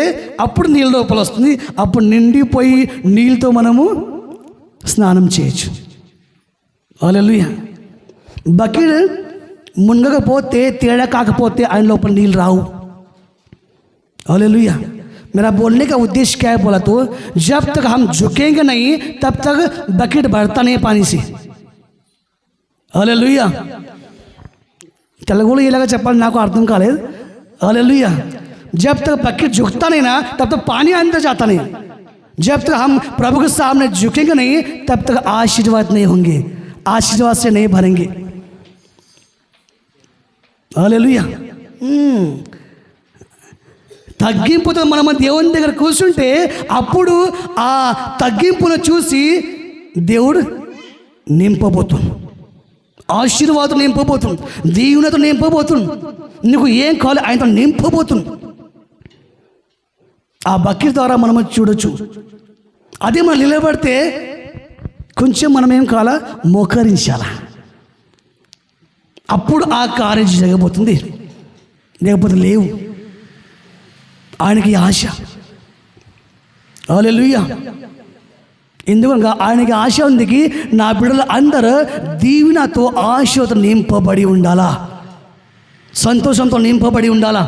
అప్పుడు నీళ్ళ లోపల వస్తుంది. అప్పుడు నిండిపోయి నీళ్ళతో మనము స్నానం చేయొచ్చు. హల్లెలూయా. బకెట్ మునగకపోతే, తేడా కాకపోతే ఆయన లోపల నీళ్ళు రావు. हालेलुया। मेरा बोलने का उद्देश्य क्या है बोला तो, जब तक हम झुकेंगे नहीं तब तक बकेट भरता नहीं पानी से। हालेलुया। తెలుగులో ఇలాగ చెప్పాలి, నాకు అర్థం కాలేదు। हालेलुया। जब तक बकेट झुकता नहीं ना तब तक पानी अंदर जाता नहीं। जब तक हम प्रभु के सामने झुकेंगे नहीं तब तक आशीर्वाद नहीं होंगे, आशीर्वाद से नहीं भरेंगे। हालेलुया। తగ్గింపుతో మనం దేవుని దగ్గర కూర్చుంటే అప్పుడు ఆ తగ్గింపును చూసి దేవుడు నింపబోతుంది, ఆశీర్వాదం నింపబోతుంది, దీవెనతో నింపబోతుంది, నీకు ఏం కావాలి ఆయనతో నింపబోతుంది। ఆ బకెట్ ద్వారా మనం చూడొచ్చు। అదే మనం నిలబడితే కొంచెం మనం ఏం కావాలా, మోకరించాలా, అప్పుడు ఆ కార్యం జరగబోతుంది, లేకపోతే లేవు। ఆయనకి ఆశ। హల్లెలూయా। ఎందుకనగా ఆయనకి ఆశ ఉంది, నా బిడ్డలు అందరూ దీవెనతో ఆశతో నింపబడి ఉండాలా, సంతోషంతో నింపబడి ఉండాలా,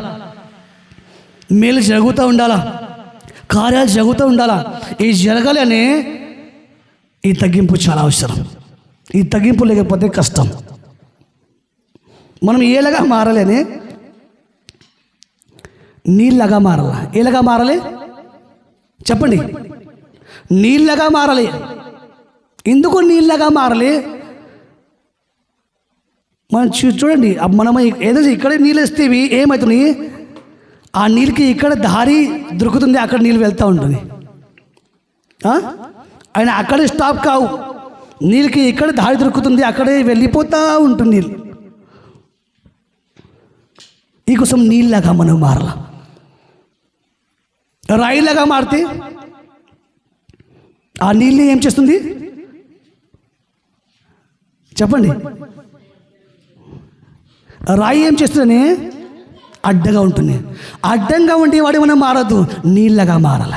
మేలు జరుగుతూ ఉండాలా, కార్యాలు జరుగుతూ ఉండాలా. ఈ జరగాలని ఈ తగ్గింపు చాలా అవసరం. ఈ తగ్గింపు లేకపోతే కష్టం. మనం ఏలాగా మారాలని, నీళ్ళగా మారాలా. ఏలాగా మారాలి చెప్పండి? నీళ్ళగా మారాలి. ఎందుకు నీళ్ళగా మారాలి? మనం చూడండి, మనం ఏదో ఇక్కడే నీళ్ళు వేస్తేవి ఏమవుతున్నాయి, ఆ నీళ్ళకి ఇక్కడ దారి దొరుకుతుంది, అక్కడ నీళ్ళు వెళ్తూ ఉంటుంది. ఆయన అక్కడే స్టాప్ కావు, నీళ్ళకి ఇక్కడ దారి దొరుకుతుంది, అక్కడే వెళ్ళిపోతూ ఉంటుంది నీళ్ళు. ఈ కోసం నీళ్ళగా మనం మారాల. రాయిలాగా మారితే ఆ నీళ్ళు ఏం చేస్తుంది చెప్పండి? రాయి ఏం చేస్తుందని అడ్డగా ఉంటుంది. అడ్డంగా ఉండి వాడు మనం మారద్దు, నీళ్ళగా మారాల.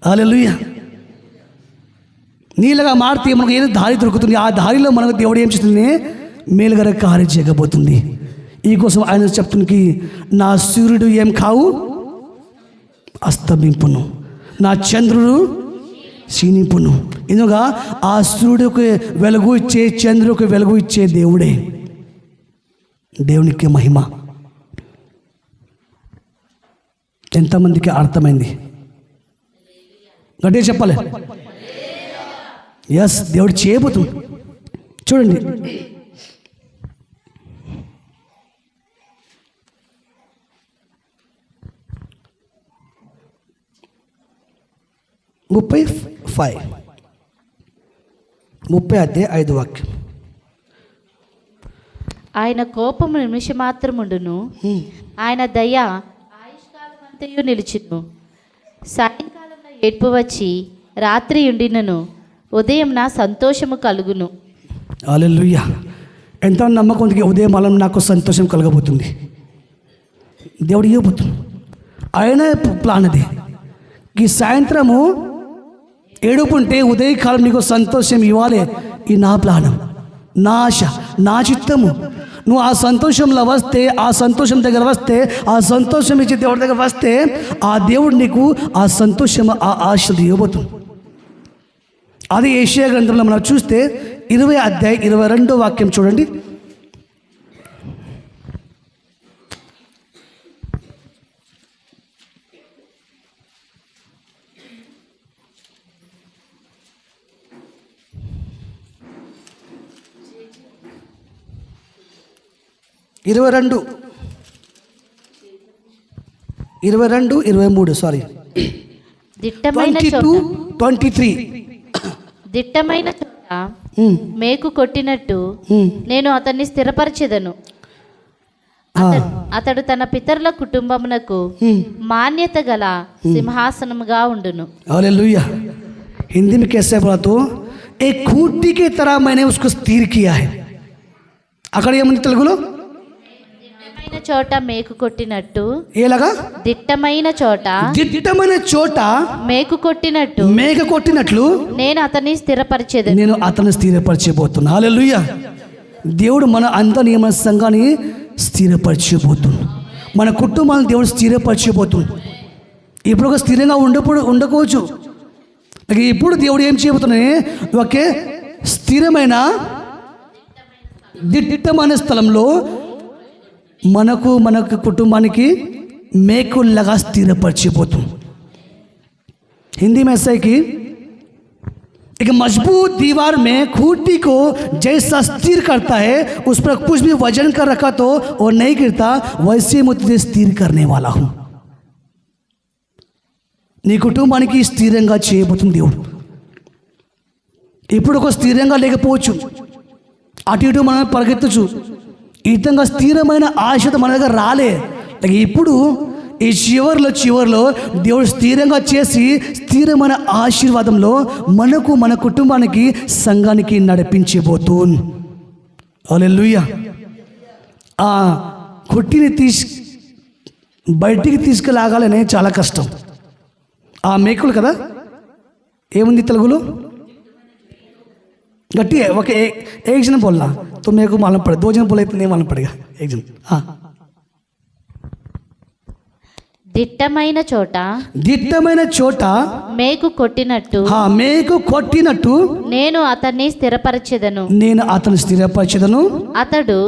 హల్లెలూయా. నీళ్ళగా మారితే మనకు ఏదో దారి దొరుకుతుంది, ఆ దారిలో మనకు దేవుడు ఏం చేస్తుంది, మేలుగర కార్యం చేయకపోతుంది. ఈ కోసం ఆయన చెప్తుంది, నా సూర్యుడు ఏం కావు అస్తమింపును, నా చంద్రుడు క్షీణింపును. ఎందుగా ఆ సూర్యుడికి వెలుగు ఇచ్చే, చంద్రుడికి వెలుగు ఇచ్చే దేవుడే. దేవునికి మహిమ. ఎంతమందికి అర్థమైంది? గట్టిగా చెప్పాలి. ఎస్, దేవుడు చేయబోతుంది. చూడండి, ముప్పై 5 వాక్యం. ఆయన కోపము నిమిషమాత్రముండును, ఆయన దయ ఆయుష్కాలమంతయు నిలుచును. సాయంకాలంలో ఏడ్పు వచ్చి రాత్రి ఉండినను, ఉదయం నా సంతోషము కలుగును. హల్లెలూయా. ఎంత నమ్మకం ఉంది, ఉదయం అలా నాకు సంతోషం కలగబోతుంది. దేవుడు ఇవ్వబోతుంది. ఆయన ప్లాన్ అది. ఈ సాయంత్రము ఏడుపుంటే ఉదయకాలం నీకు సంతోషం ఇవ్వాలి. ఈ నా ప్లానం, నా ఆశ, నా చిత్తము. నువ్వు ఆ సంతోషంలో వస్తే, ఆ సంతోషం దగ్గర వస్తే, ఆ సంతోషం ఇచ్చే దేవుడి దగ్గర వస్తే, ఆ దేవుడు నీకు ఆ సంతోషం, ఆ ఆశలు ఇవ్వబోతుంది. అది యెషయా గ్రంథంలో మనం చూస్తే 20 అధ్యాయం 22 వాక్యం చూడండి. ఇరవై రెండు 23 సారీ, దిట్టమైన 23. దిట్టమైన చోట మేకు కొట్టినట్టు నేను అతన్ని స్థిరపరచెదను. అతడు తన పితరుల కుటుంబమునకు మాన్యత గల సింహాసనముగా ఉండును. हालेलुया. हिंदी में कैसे बोला तो, एक खूंटी की तरह मैंने उसको स्थिर किया है. అక్కడ ఏముంది తెలుగులో? దిట్టమైన చోట మేకు కొట్టినట్టు. ఏలాగా? దిట్టమైన చోట, దిట్టమైన చోట మేకు కొట్టినట్టు, మేక కొట్టినట్లు నేను అతన్ని స్థిరపరిచేదను. నేను అతన్ని స్థిరపరచబోతున్నా. హల్లెలూయా. దేవుడు మన అందరినీ, మన సంఘాన్ని స్థిరపరచబోతుంది. మన కుటుంబాన్ని దేవుడు స్థిరపరచబోతుంది. ఇప్పుడు ఒక స్థిరంగా ఉండకపోవచ్చు. ఇప్పుడు దేవుడు ఏం చేయబోతున్నాయి, ఒకే స్థిరమైన దిట్టమైన స్థలంలో మన కుటుంబానికి మేకుల్లాగా స్థిరపరచబోతుంది. हिंदी में ऐसा है कि एक मजबूत दीवार में खूंटी को जैसा स्थिर करता है, उस पर कुछ भी वजन कर रखा तो वो नहीं गिरता, वैसे मैं तुझे स्थिर करने वाला हूँ. నీ కుటుంబానికి స్థిరంగా చేయబోతుంది దేవుడు. ఇప్పుడు ఒక స్థిరంగా లేకపోవచ్చు, అటు ఇటు మనం పరిగెత్తచ్చు. ఈ విధంగా స్థిరమైన ఆశతో మన దగ్గర రాలే. ఇప్పుడు ఈ చివరిలో దేవుడు స్థిరంగా చేసి, స్థిరమైన ఆశీర్వాదంలో మనకు, మన కుటుంబానికి, సంఘానికి నడిపించబోతుంది. హల్లెలూయా. ఆ కొట్టిని బయటికి తీసుకులాగాలనే చాలా కష్టం. ఆ మేకులు కదా, ఏముంది తెలుగులో? गट्टी है ओके एक जन बोलना तो मेरे को मालूम पड़े, 2 जन बोले तो नहीं मालूम पड़ेगा, एक जन। हाँ, దిట్టమైన చోట దిట్టమైన చోట మేకు కొట్టినట్టు మేకు కొట్టినట్టు నేను అతన్ని స్థిరపరచెదను, నేను అతను స్థిరపరచెదను. అతడు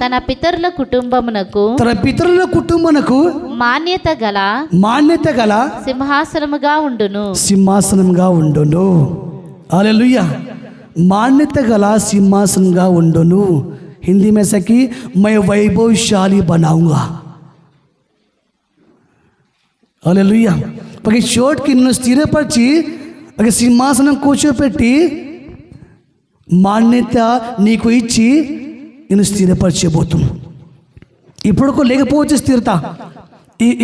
తన పితరుల కుటుంబమునకు మాన్యత గల సింహాసనముగా ఉండును. హల్లెలూయా. मान्यता गला सिंहासन का ఉండును. हिंदी में से कि मैं वैभवशाली बनाऊंगा. హల్లెలూయా. పకి చోటుకి నిన్ను స్థిరపరిచి ఒక సింహాసనం కూర్చోపెట్టి మాన్యత నీకు ఇచ్చి నిన్ను స్థిరపరచబోతున్నా. ఇప్పుడుకు లేకపోవచ్చు స్థిరత,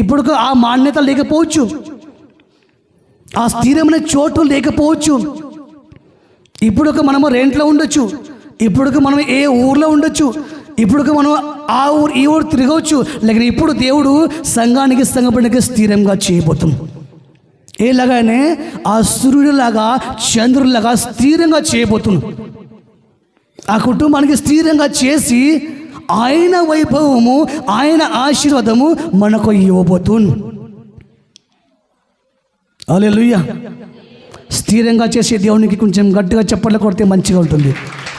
ఇప్పుడుకు ఆ మాన్యత లేకపోవచ్చు, ఆ స్థిరమైన చోటు లేకపోవచ్చు. ఇప్పుడుకు మనము రెంట్లో ఉండొచ్చు, ఇప్పుడుకు మనం ఏ ఊర్లో ఉండొచ్చు, ఇప్పుడుకు మనం ఆ ఊరు ఈ ఊరు తిరగవచ్చు. లేకపోతే ఇప్పుడు దేవుడు సంఘానికి సంఘపడికి స్థిరంగా చేయబోతుంది. ఏలాగానే ఆ సూర్యుడిలాగా చంద్రుడిలాగా స్థిరంగా చేయబోతుంది. ఆ కుటుంబానికి స్థిరంగా చేసి ఆయన వైభవము ఆయన ఆశీర్వాదము మనకు ఇవ్వబోతుంది. హల్లెలూయా. స్థిరంగా చేసే దేవునికి కొంచెం గట్టిగా చప్పట్లు కొడితే మంచిగా ఉంటుంది.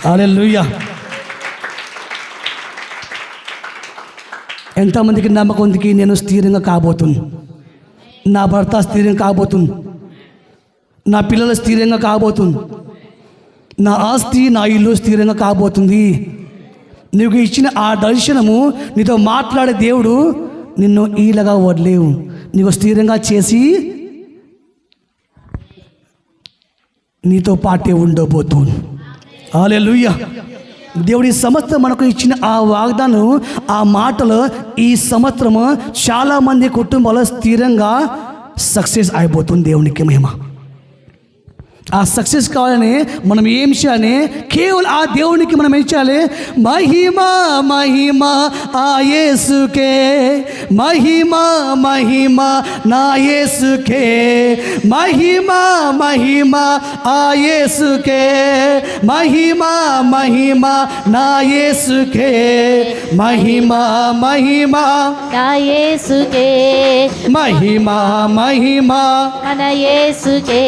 హల్లెలూయా. ఎంతమందికి నమ్మకం ఉంది నేను స్థిరంగా కాబోతుంది, నా భర్త స్థిరంగా కాబోతుంది, నా పిల్లలు స్థిరంగా కాబోతుంది, నా ఆస్తి నా ఇల్లు స్థిరంగా కాబోతుంది. నీకు ఇచ్చిన ఆ దర్శనము నీతో మాట్లాడే దేవుడు నిన్ను ఈలగా వదిలేవు, నీకు స్థిరంగా చేసి నీతో పాటే ఉండబోతుంది. హల్లెలూయా. దేవుడి సంవత్సరం మనకు ఇచ్చిన ఆ వాగ్దానం, ఆ మాటలు ఈ సంవత్సరము చాలామంది కుటుంబాలు స్థిరంగా సక్సెస్ అయిపోతుంది. దేవునికి మహిమ. ఆ సక్సెస్ కావాలని మనం ఏం చేయాలి? కేవలం ఆ దేవునికి మనం ఏం చేయాలి? మహిమా మహిమా ఆ యేసుకే, మహిమా మహిమా నా యేసుకే, మహిమా మహిమా ఆ యేసుకే, మహిమా మహిమా నా యేసుకే, మహిమా మహిమా నా యేసుకే, మహిమా మహిమా మన యేసుకే,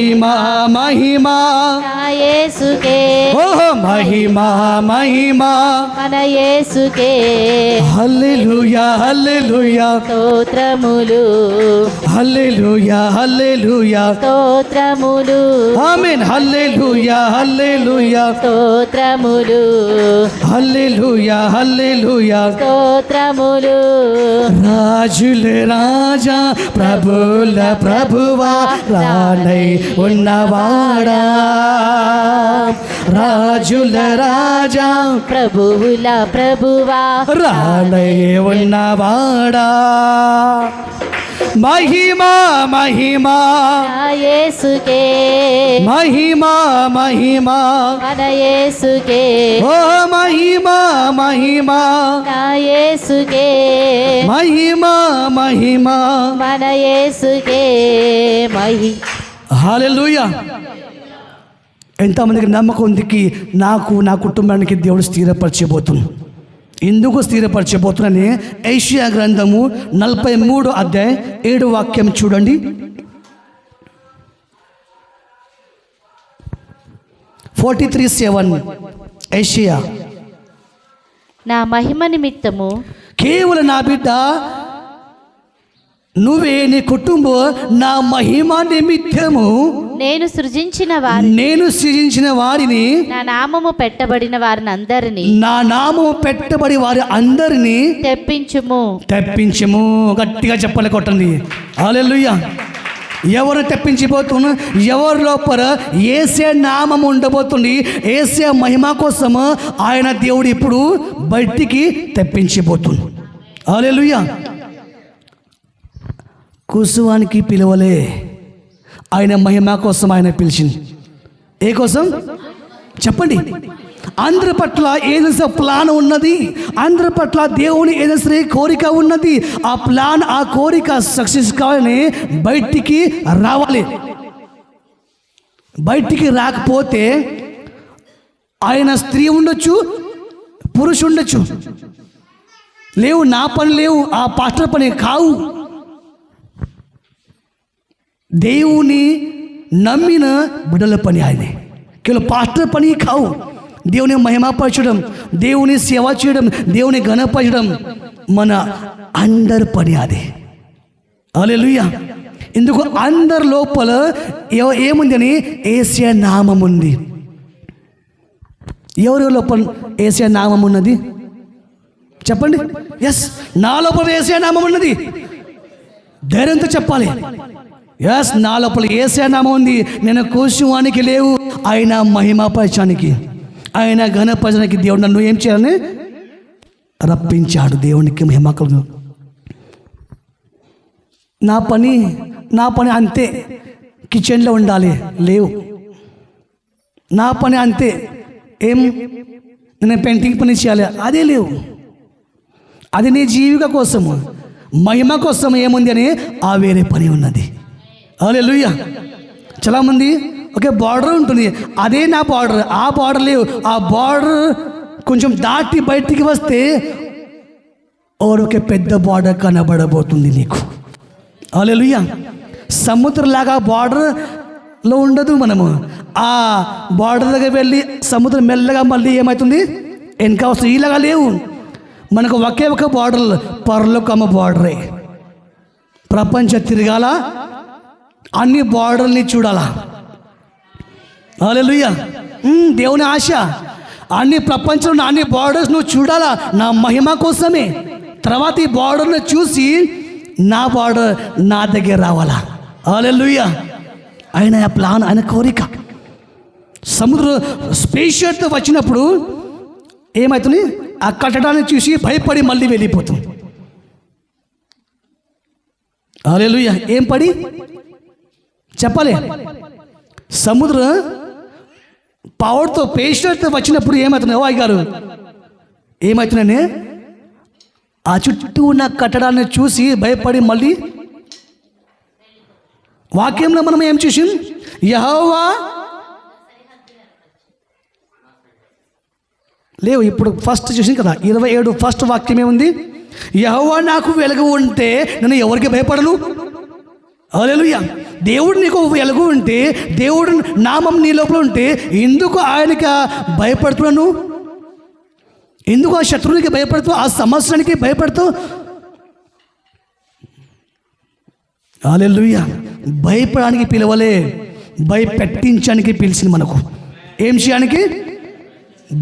महिमा महिमा నా యేసుకే, ओह महिमा महिमा మన యేసుకే హల్లెలూయా హల్లెలూయా స్తోత్రములు, హల్లెలూయా హల్లెలూయా స్తోత్రములు, ఆమేన్. హల్లెలూయా హల్లెలూయా స్తోత్రములు, హల్లెలూయా హల్లెలూయా స్తోత్రములు. రాజుల రాజా ప్రభుల ప్రభువా రానై ఉన్నవాడా, రాజుల రాజా ప్రభువుల ప్రభువా రానై ఉన్నవాడా, మహిమా మహిమా నా యేసుకే, మహిమా మహిమా మన యేసుకే, ఓ మహిమా మహిమా నా యేసుకే, మహిమా మహిమా మన యేసుకే హల్లెలూయా. ఎంతమందికి నమ్మకం ఉంది నాకు నా కుటుంబానికి దేవుడు స్థిరపరచబోతుంది? ఎందుకు స్థిరపరచబోతున్నాని యెషయా గ్రంథము 43 అధ్యాయం 7 వాక్యం చూడండి. 43:7 యెషయా. నా మహిమ నిమిత్తము కేవలం నా బిడ్డ నువ్వే నీ కుటుంబం నా మహిమ నిమిత్తము నేను సృజించిన వారిని నా నామము పెట్టబడిన వారిని అందరినీ వారి అందరినీ తెప్పించుము. గట్టిగా చెప్పలే కొట్టండి. హల్లెలూయా. ఎవరు తెప్పించిపోతున్నా? ఎవరి లోపల యేసే నామం ఉండబోతుంది. యేసే మహిమ కోసం ఆయన దేవుడు ఇప్పుడు బయటికి తెప్పించిపోతుంది. హల్లెలూయా. కుసువానికి పిలవలే, ఆయన మహిమ కోసం ఆయన పిలిచింది. ఏ కోసం చెప్పండి? అందరి పట్ల ఏదైనా ప్లాన్ ఉన్నది, అందరి పట్ల దేవుని ఏదైనా కోరిక ఉన్నది. ఆ ప్లాన్, ఆ కోరిక సక్సెస్ కావాలని బయటికి రావాలి. బయటికి రాకపోతే ఆయన స్త్రీ ఉండొచ్చు, పురుషు ఉండొచ్చు, లేవు నా పని లేవు, ఆ పాస్టర్ పని కావు. దేవుని నమ్మిన బిడ్డల పని ఆయనే. కేవలం పాస్టర్ పని కావు. దేవుని మహిమపరచడం, దేవుని సేవ చేయడం, దేవుని ఘనపరచడం మన అందరి పని అది. హల్లెలూయా. ఇందుకు అందరి లోపల ఏముంది అని యేసయ్య నామం ఉంది. ఎవరి లోపల యేసయ్య నామం ఉన్నది చెప్పండి. ఎస్, నా లోపల యేసయ్య నామం ఉన్నది. ధైర్యంతో చెప్పాలి. ఎస్, నా లోపల యేసయ్య నామం ఉంది. నేను కోశవానికి లేవు, ఆయన మహిమపరచడానికి, ఆయన ఘనపరచడానికి దేవుడు నన్ను ఏం చేయాలని రప్పించాడు. దేవునికి మహిమ కలుగు. నా పని అంతే, కిచెన్లో ఉండాలి, లేవు. నా పని అంతే, నేను పెయింటింగ్ పని చేయాలి, అదే లేవు. అది నీ జీవిక కోసము, మహిమ కోసం ఏముంది అని ఆ వేరే పని ఉన్నది. హల్లెలూయా. చాలామంది ఒకే బార్డర్ ఉంటుంది, అదే నా బార్డర్, ఆ బార్డర్ లేవు. ఆ బార్డర్ కొంచెం దాటి బయటికి వస్తే ఒక పెద్ద బార్డర్ కనబడబోతుంది నీకు. హల్లెలూయా. సముద్రంలాగా బార్డర్లో ఉండదు. మనము ఆ బార్డర్ దగ్గర వెళ్ళి సముద్రం మెల్లగా మళ్ళీ ఏమవుతుంది వెనక వస్తుంది. ఇలాగా లేవు. మనకు ఒకే ఒక బార్డర్, పరలోకమ బార్డరే. ప్రపంచం తిరగాల, అన్ని బార్డర్ని చూడాలా. హల్లెలూయా. దేవుని ఆశ అన్ని ప్రపంచంలో అన్ని బార్డర్స్ నువ్వు చూడాలా నా మహిమ కోసమే. తర్వాత ఈ బార్డర్ను చూసి నా బార్డర్ నా దగ్గర రావాలా. హల్లెలూయా. ఆయన ప్లాన్, ఆయన కోరిక. సముద్రం స్పేషియస్తో వచ్చినప్పుడు ఏమవుతుంది, ఆ కట్టడాన్ని చూసి భయపడి మళ్ళీ వెళ్ళిపోతుంది. హల్లెలూయా. ఏం పడి చెప్పాలి. సముద్రం పవర్తో పేషెంట్తో వచ్చినప్పుడు ఏమవుతుంది, ఓ గారు ఏమవుతుందని ఆ చుట్టూ ఉన్న కట్టడాన్ని చూసి భయపడి మళ్ళీ. వాక్యంలో మనం ఏం చూసాం, యెహోవా లేవు. ఇప్పుడు ఫస్ట్ చూసాం కదా, 27 ఫస్ట్ వాక్యం ఏముంది, యెహోవా నాకు వెలుగు ఉంటే నేను ఎవరికి భయపడను. హల్లెలూయా. దేవుడు నీకు వెలుగు ఉంటే, దేవుడు నామం నీ లోపల ఉంటే ఎందుకు ఆయనకి భయపడుతున్నాను? ఎందుకు ఆ శత్రువునికి భయపడుతూ, ఆ సమస్యనికి భయపడుతూ? హల్లెలూయా. భయపడడానికి పిలవలే, భయపెట్టించడానికి పిలిచింది మనకు. ఏం చేయడానికి?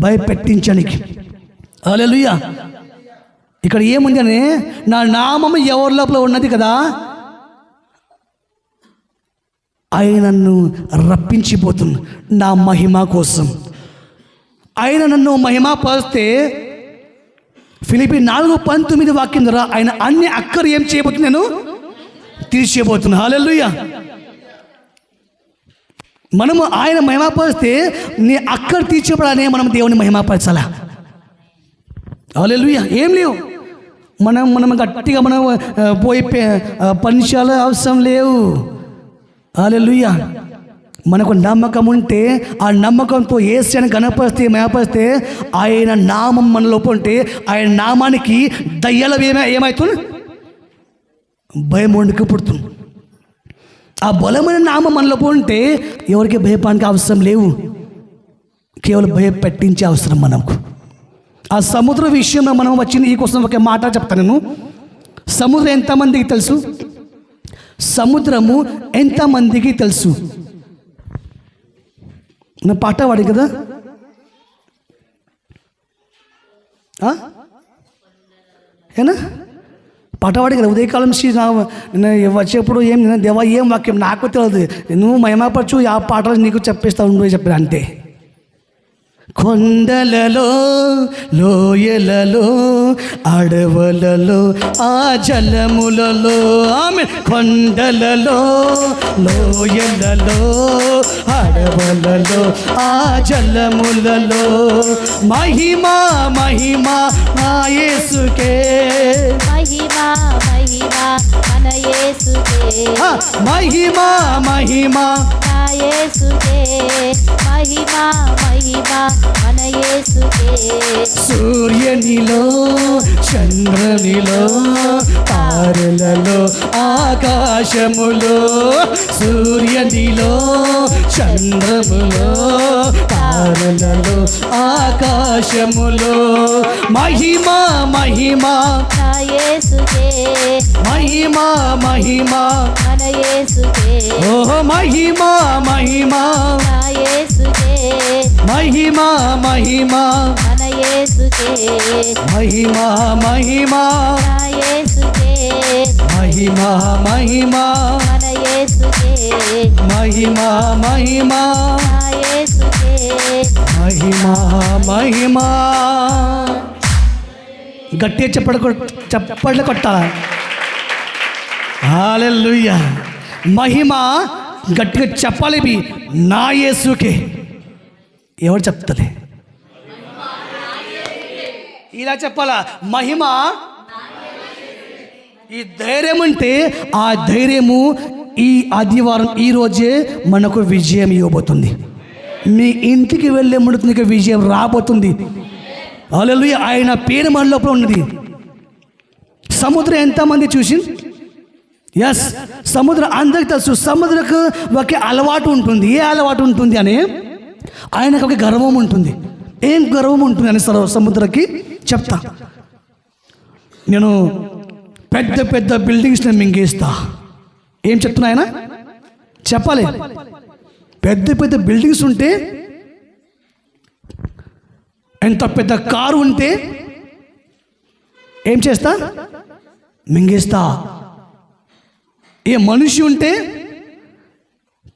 భయపెట్టించడానికి. హల్లెలూయా. ఇక్కడ ఏముంది అని, నా నామం ఎవరి లోపల ఉన్నది కదా, ఆయన నన్ను రప్పించిపోతుంది నా మహిమ కోసం. ఆయన నన్ను మహిమపరిస్తే ఫిలిప్పీ 4:19 వాక్యం ద్వారా ఆయన అన్ని అక్కరు ఏం చేయబోతుంది, నేను తీర్చేయబోతున్నా. హల్లెలూయా. మనము ఆయన మహిమపరిస్తే నీ అక్కరు తీర్చబడాలని మనం దేవుని మహిమపరచాలా. హల్లెలూయా. ఏం లేవు, మనం గట్టిగా మనం పోయి పనిచేయాల అవసరం లేవు. హల్లెలూయా. మనకు నమ్మకం ఉంటే, ఆ నమ్మకంతో యేసుని గణపరిస్తే మహిమపరిస్తే, ఆయన నామం మన లోపల ఉంటే, ఆయన నామానికి దయ్యాల ఏమవుతుంది, భయం వణుకు పుడుతుంది. ఆ బలమైన నామం మన లోపల ఉంటే ఎవరికి భయపడానికి అవసరం లేవు, కేవలం భయపెట్టించే అవసరం మనకు. ఆ సముద్ర విషయంలో మనం వచ్చింది ఈ కోసం ఒక మాట చెప్తాను నేను. సముద్రం ఎంతమందికి తెలుసు? సముద్రము ఎంతమందికి తెలుసు? నా పాట వాడి కదా, ఏనా పాట వాడి కదా. ఉదయకాలం వచ్చేప్పుడు దేవా ఏం వాక్యం నాకు తెలియదు, నువ్వు మహిమపరచు, ఆ పాటలు నీకు చెప్పేస్తా ఉండు చెప్పాను అంతే. కొండలలో లోయలలో అడవులలో ఆ జలములలో ఆమె కొండలలో లోయలలో అడవులలో ఆ జలములలో మహిమా మహిమా నా యేసుకే మహిమా మహిమా మన యేసుకే మహిమా మహిమా నా యేసుకే మహిమా మహిమా మన యేసుకే సూర్యునిలో చంద్రునిలో తారలలో ఆకాశములో సూర్యునిలో చంద్రములో తారలలో ఆకాశములో మహిమా మహిమా నా యేసుకే మహిమా మహిమా మన యేసుకే ఓ మహిమా మహిమా నా యేసుకే మహిమా మహిమా మన యేసుకే మహిమా మహిమా నా యేసుకే మహిమా మహిమా మన యేసుకే మహిమా మహిమా నా యేసుకే మహిమా మహిమా గట్టిగా చప్పట్లు కొట్టాలా హల్లెలూయా మహిమ గట్టిగా చెప్పాలి ఇవి నా యేసుకే ఎవరు చెప్తలే ఇలా చెప్పాలా మహిమ ఈ ధైర్యం అంటే ఆ ధైర్యము ఈ ఆదివారం ఈ రోజే మనకు విజయం ఇవ్వబోతుంది మీ ఇంటికి వెళ్ళే ముందు నీకు విజయం రాబోతుంది హల్లెలూయా ఆయన పేరు మన లోపల ఉన్నది సముద్రం ఎంతమంది చూసి ఎస్ సముద్రం అందరికి తెలుసు సముద్రకు ఒకే అలవాటు ఉంటుంది ఏ అలవాటు ఉంటుంది అని ఆయనకు ఒక గర్వం ఉంటుంది ఏం గర్వం ఉంటుంది అని సముద్రకి చెప్తా నేను పెద్ద పెద్ద బిల్డింగ్స్ నేను మింగేస్తా ఏం చెప్తున్నా ఆయన చెప్పాలి పెద్ద పెద్ద బిల్డింగ్స్ ఉంటే ఎంత పెద్ద కారు ఉంటే ఏం చేస్తా మింగేస్తా ఏ మనిషి ఉంటే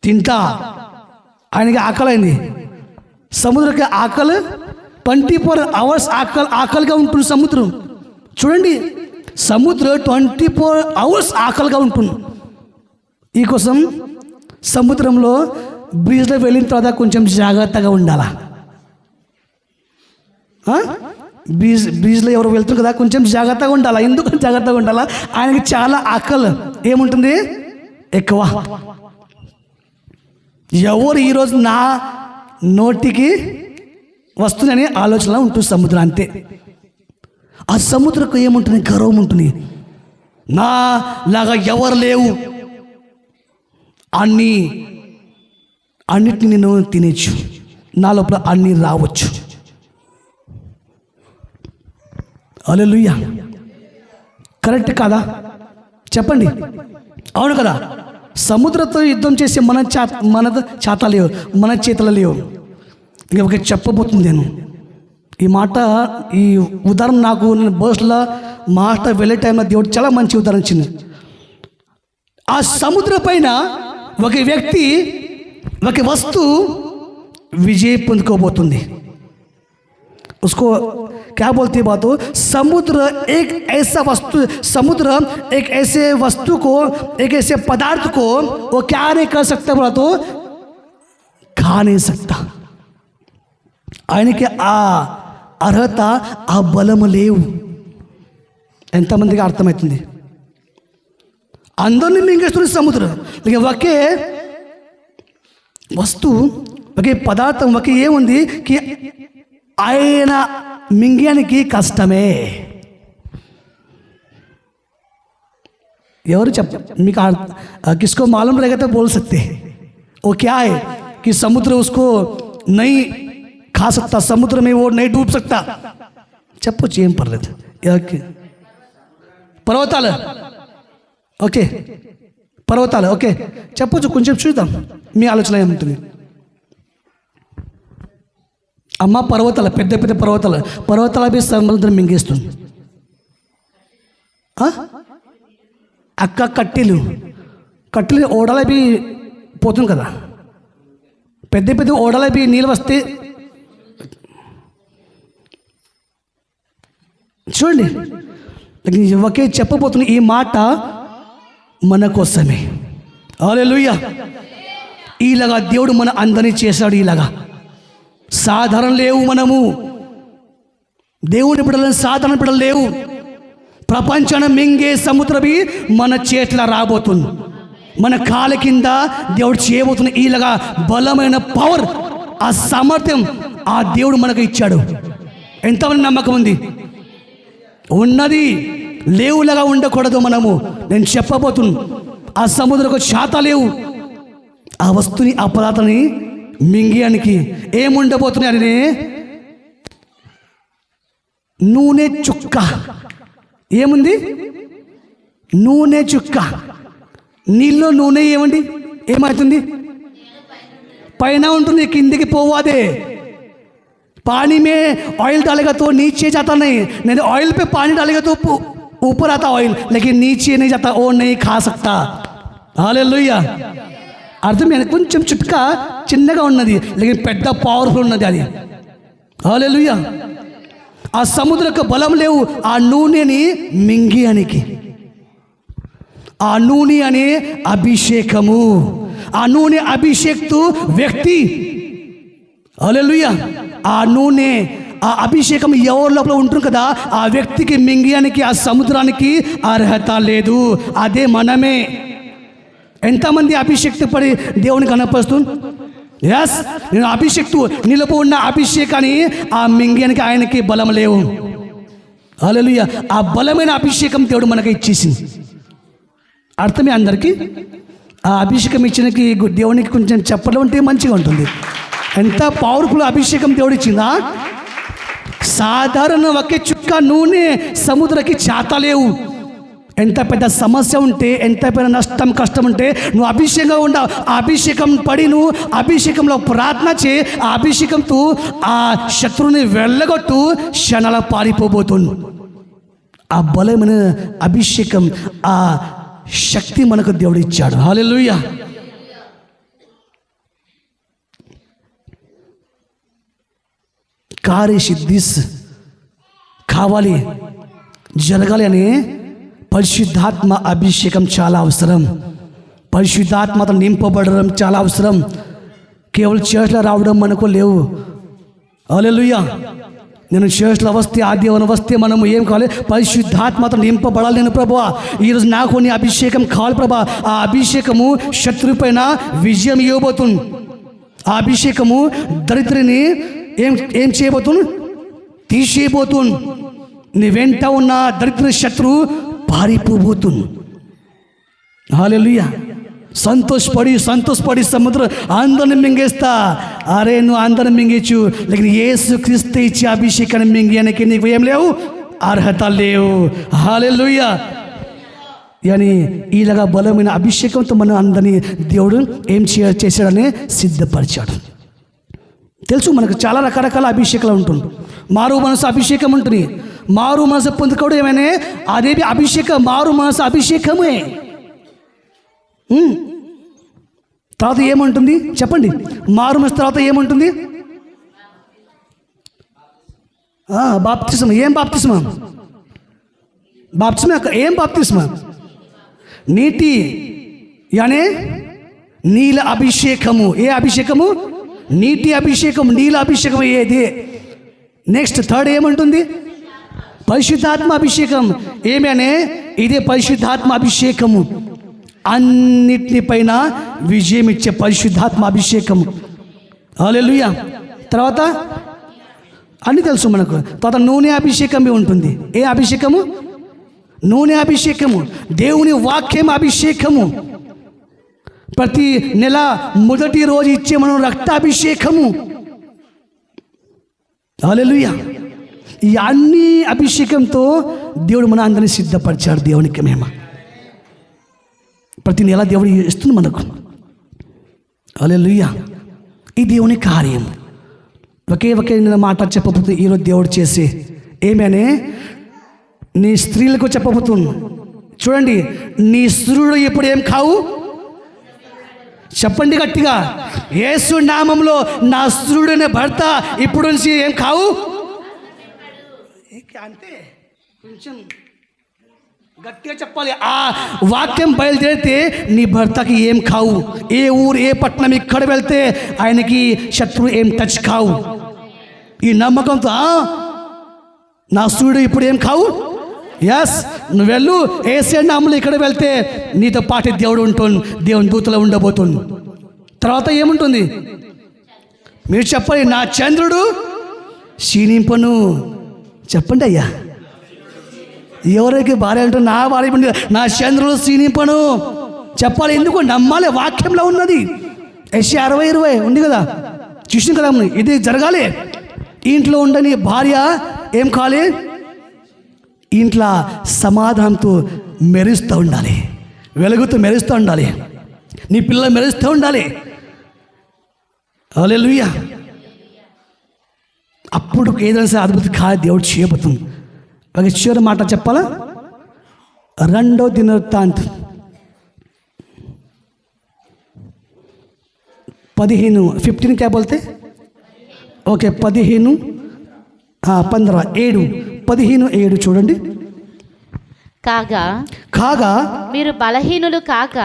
తింటా ఆయనకి ఆకలైంది సముద్రకి ఆకలి 24 hours ఆకలిగా ఉంటుంది సముద్రం చూడండి సముద్రం 24 hours ఆకలిగా ఉంటుంది ఈ కోసం సముద్రంలో బ్రిడ్జ్లో వెళ్ళిన తర్వాత కొంచెం జాగ్రత్తగా ఉండాలా బ్రిడ్జ్లో ఎవరు వెళ్తారు కదా కొంచెం జాగ్రత్తగా ఉండాలా ఎందుకు జాగ్రత్తగా ఉండాలా ఆయనకి చాలా ఆకలి ఏముంటుంది ఎక్కువ ఎవరు ఈరోజు నా నోటికి వస్తుందని ఆలోచన ఉంటుంది సముద్రం అంతే ఆ సముద్రకు ఏముంటుంది గర్వం ఉంటుంది నా లాగా ఎవరు లేవు అన్నిటిని నేను తినేచ్చు నా లోపల అన్నీ రావచ్చు హల్లెలూయా కరెక్ట్ కాదా చెప్పండి అవును కదా సముద్రంతో యుద్ధం చేసే మన చేత లేవు మన చేతులు లేవు ఇక ఒక చెప్పబోతుంది నేను ఈ మాట ఈ ఉదాహరణ నాకు నేను బస్సులో మాట వెళ్ళే టైంలో దేవుడు చాలా మంచి ఉదాహరణ ఇచ్చింది ఆ సముద్రం పైన ఒక వ్యక్తి ఒక వస్తువు విజయం పొందుకోబోతుంది उसको क्या बोलते हैं बातों समुद्र एक ऐसा वस्तु समुद्र एक ऐसे वस्तु को एक ऐसे पदार्थ को वो क्या नहीं कर सकता बोला तो खा नहीं सकता ఆయనకి ఆ అర్హత ఆ బలము లేవు ఎంతమందికి అర్థమవుతుంది అందరినీ మింగేస్తుంది సముద్రం ఇక ఒకే వస్తువు ఒకే పదార్థం ఒకే ఏముంది కి ఆయన మింగడానికి కష్టమే ఎవరు మీకు किसको मालूम रहेगा तो बोल सकते वो क्या है कि समुद्र उसको नहीं खा सकता समुद्र में वो नहीं डूब सकता చెప్పొచ్చు ఏం పర్లేదు ఓకే పర్వతాలు ఓకే పర్వతాలు ఓకే చెప్పొచ్చు కొంచెం చూద్దాం మీ ఆలోచన ఏముంటుంది అమ్మ పర్వతాలు పెద్ద పెద్ద పర్వతాలు సముద్రం మింగేస్తుంది అక్క కట్టెలు ఓడలవి పోతుంది కదా పెద్ద పెద్ద ఓడలవి నీళ్ళు వస్తే చూడండి, ఒకే చెప్పబోతున్న ఈ మాట మన కోసమే. హల్లెలూయా. ఇలాగా దేవుడు మన అందరినీ చేశాడు. ఇలాగా సాధారణ లేవు, మనము దేవుని బిడ్డలను సాధారణ బిడ్డలు లేవు. ప్రపంచాన్ని మింగే సముద్రవి మన చేతిలో రాబోతుంది, మన కాళ్ళ కింద దేవుడు చేయబోతున్న ఇలాగా బలమైన పవర్, ఆ సామర్థ్యం ఆ దేవుడు మనకు ఇచ్చాడు. ఎంతమంది నమ్మకం ఉంది? ఉన్నది. లేవులాగా ఉండకూడదు మనము. నేను చెప్పబోతున్నా, ఆ సముద్రకు శాత లేవు. ఆ వస్తుని, ఆ పదార్థాన్ని మింగియానికి ఏముండబోతున్నాయని నూనె చుక్క. ఏముంది? నూనె చుక్క. నీళ్ళు నూనె ఏమండి ఏమవుతుంది? పైన ఉంటుంది, కిందికి పోవాదే. पानी में ऑयल डालेगा तो नीचे जाता नहीं, नहीं ऑयल पे पानी डालेगा तो ऊपर आता ऑयल, लेकिन नीचे नहीं जाता, वो नहीं खा सकता. हालेलुया. అర్థమైంది? కొంచెం చుట్క చిన్నగా ఉన్నది, లేకిన్ పెద్ద పవర్ఫుల్ ఉన్నది అది. హల్లెలూయా. ఆ సముద్రకు బలం లేవు ఆ నూనెని మింగియానికి. ఆ నూనె అనే అభిషేకము, ఆ నూనె అభిషేక్తు వ్యక్తి. హల్లెలూయా. ఆ నూనె, ఆ అభిషేకం ఎవరి లోపల ఉంటుంది కదా, ఆ వ్యక్తికి మింగియానికి, ఆ సముద్రానికి అర్హత లేదు. అదే మనమే. ఎంతమంది అభిషేక్తు పడి దేవునికి కనపరుస్తుంది? ఎస్, నేను అభిషేక్తు, నిలుపు ఉన్న అభిషేకాన్ని ఆ మింగియానికి ఆయనకి బలం లేవు. హల్లెలూయా. ఆ బలమైన అభిషేకం దేవుడు మనకి ఇచ్చేసింది. అర్థమే అందరికీ? ఆ అభిషేకం ఇచ్చినకి దేవునికి కొంచెం చెప్పడం అంటే మంచిగా ఉంటుంది. ఎంత పవర్ఫుల్ అభిషేకం దేవుడు ఇచ్చిందా. సాధారణ ఒకే చుక్క నూనె సముద్రకి చాతలేవు. ఎంత పెద్ద సమస్య ఉంటే, ఎంత పెద్ద నష్టం కష్టం ఉంటే, నువ్వు అభిషేకంగా ఉండవు. ఆ అభిషేకం పడి నువ్వు అభిషేకంలో ప్రార్థన చే, ఆ అభిషేకంతో ఆ శత్రువుని వెళ్ళగొట్టు, క్షణాల పారిపోబోతుంది. ఆ బలమైన అభిషేకం, ఆ శక్తి మనకు దేవుడు ఇచ్చాడు. హల్లెలూయా. కార్యసిద్ధి కావాలి, జరగాలి అని పరిశుద్ధాత్మ అభిషేకం చాలా అవసరం. పరిశుద్ధాత్మతో నింపబడడం చాలా అవసరం. కేవలం చర్చ్లో రావడం మనకు లేవు. హల్లెలూయా. నేను చర్చ్లో వస్తే, ఆదివారం వస్తే మనము ఏం కావాలి? పరిశుద్ధాత్మతో నింపబడాలి. నేను ప్రభువా, ఈరోజు నాకు నీ అభిషేకం కావాలి ప్రభా. ఆ అభిషేకము శత్రువు పైన విజయం ఇవ్వబోతుంది. ఆ అభిషేకము దరిద్రుని ఏం చేయబోతుంది? తీసేయబోతుంది. నీ వెంట ఉన్న దరిద్ర శత్రువు పారిపోబోతుంది. హల్లెలూయా. సంతోషపడి సముద్రం అందరిని మింగేస్తా. అరే నువ్వు అందరిని మింగేచ్చు, లేకపోతే యేసు క్రీస్తు ఇచ్చే అభిషేకాన్ని మింగేయడానికి నీకు ఏం లేవు, అర్హత లేవు. హల్లెలూయా. అని ఇలాగా బలమైన అభిషేకంతో మనం అందరినీ దేవుడు ఏం చేశాడని సిద్ధపరిచాడు. తెలుసు మనకు చాలా రకరకాల అభిషేకాలు ఉంటుంది. మారు మనసు అభిషేకం ఉంటుంది. మారు మనసు పొందుకోవడం ఏమైనా అదేమి అభిషేకం, మారు మనసు అభిషేకమే. తర్వాత ఏముంటుంది చెప్పండి? మారు మనసు తర్వాత ఏముంటుంది? బాప్తిస్మం. ఏం బాప్తిస్మం? బాప్తిస్మం ఏం బాప్తిస్మం? నీటి యానే నీల అభిషేకము. ఏ అభిషేకము? నీటి అభిషేకం, నీల అభిషేకం. ఏది నెక్స్ట్ థర్డ్ ఏముంటుంది? పరిశుద్ధాత్మ అభిషేకం. ఏమనే ఇదే పరిశుద్ధాత్మ అభిషేకము. అన్నిటిపైన విజయం ఇచ్చే పరిశుద్ధాత్మ అభిషేకము. హల్లెలూయా. తర్వాత అన్నీ తెలుసు మనకు. తర్వాత నూనె అభిషేకం ఉంటుంది. ఏ అభిషేకము? నూనె అభిషేకము. దేవుని వాక్యం అభిషేకము. ప్రతి నెల మొదటి రోజు ఇచ్చే మనం రక్తాభిషేకము. హల్లెలూయా. ఈ అన్ని అభిషేకంతో దేవుడు మన అందరినీ సిద్ధపరిచాడు. దేవునికి మేము ప్రతి నెల దేవుడు ఇస్తుంది మనకు. హల్లెలూయా. ఈ దేవుని కార్యం. ఒకే మాట చెప్పబోతుంది ఈరోజు దేవుడు చేసి ఏమనే నీ స్త్రీలకు చెప్పబోతుంది. చూడండి, నీ స్త్రీలు ఇప్పుడు ఏం కావు? చెప్పండి గట్టిగా. యేసు నామంలో నా స్త్రీయుడైన భర్త ఇప్పుడు నుంచి ఏం కావు? అంతే. కొంచెం గట్టిగా చెప్పాలి. ఆ వాక్యం బయలుదేరితే నీ భర్తకి ఏం కావు. ఏ ఊరు ఏ పట్టణం ఇక్కడ వెళ్తే ఆయనకి శత్రువు ఏం టచ్ కావు. ఈ నమ్మకంతో నా సూర్యుడు ఇప్పుడు ఏం కావు. ఎస్, నువ్వు వెళ్ళు. ఏసే నామములో ఇక్కడ వెళ్తే నీతో పాటు దేవుడు ఉంటుంది, దేవుని దూతలో ఉండబోతుంది. తర్వాత ఏముంటుంది మీరు చెప్పండి. నా చంద్రుడు క్షీణింపను. చెప్పండి అయ్యా. ఎవరికి భార్య అంటే నా భార్య, నా చంద్రుడు క్షీణింపను చెప్పాలి. ఎందుకు? నమ్మాలి. వాక్యంలో ఉన్నది. యెషయా 60:20 ఉంది కదా, చూసిన కదా. ఇది జరగాలి. ఇంట్లో ఉండని భార్య ఏం కావాలి? ఇంట్లో సమాధానంతో మెరుస్తూ ఉండాలి, వెలుగుతూ మెరుస్తూ ఉండాలి. నీ పిల్లలు మెరుస్తూ ఉండాలి. హల్లెలూయా. అప్పుడు ఏదైనా సరే అద్భుత కార్యం దేవుడు చేయబోతుంది. ఒక చివరి మాట చెప్పాలా? 2 దినవృత్తాంతం 15 क्या बोलते? ఓకే 15 7 చూడండి. కాగా మీరు బలహీనులు కాక,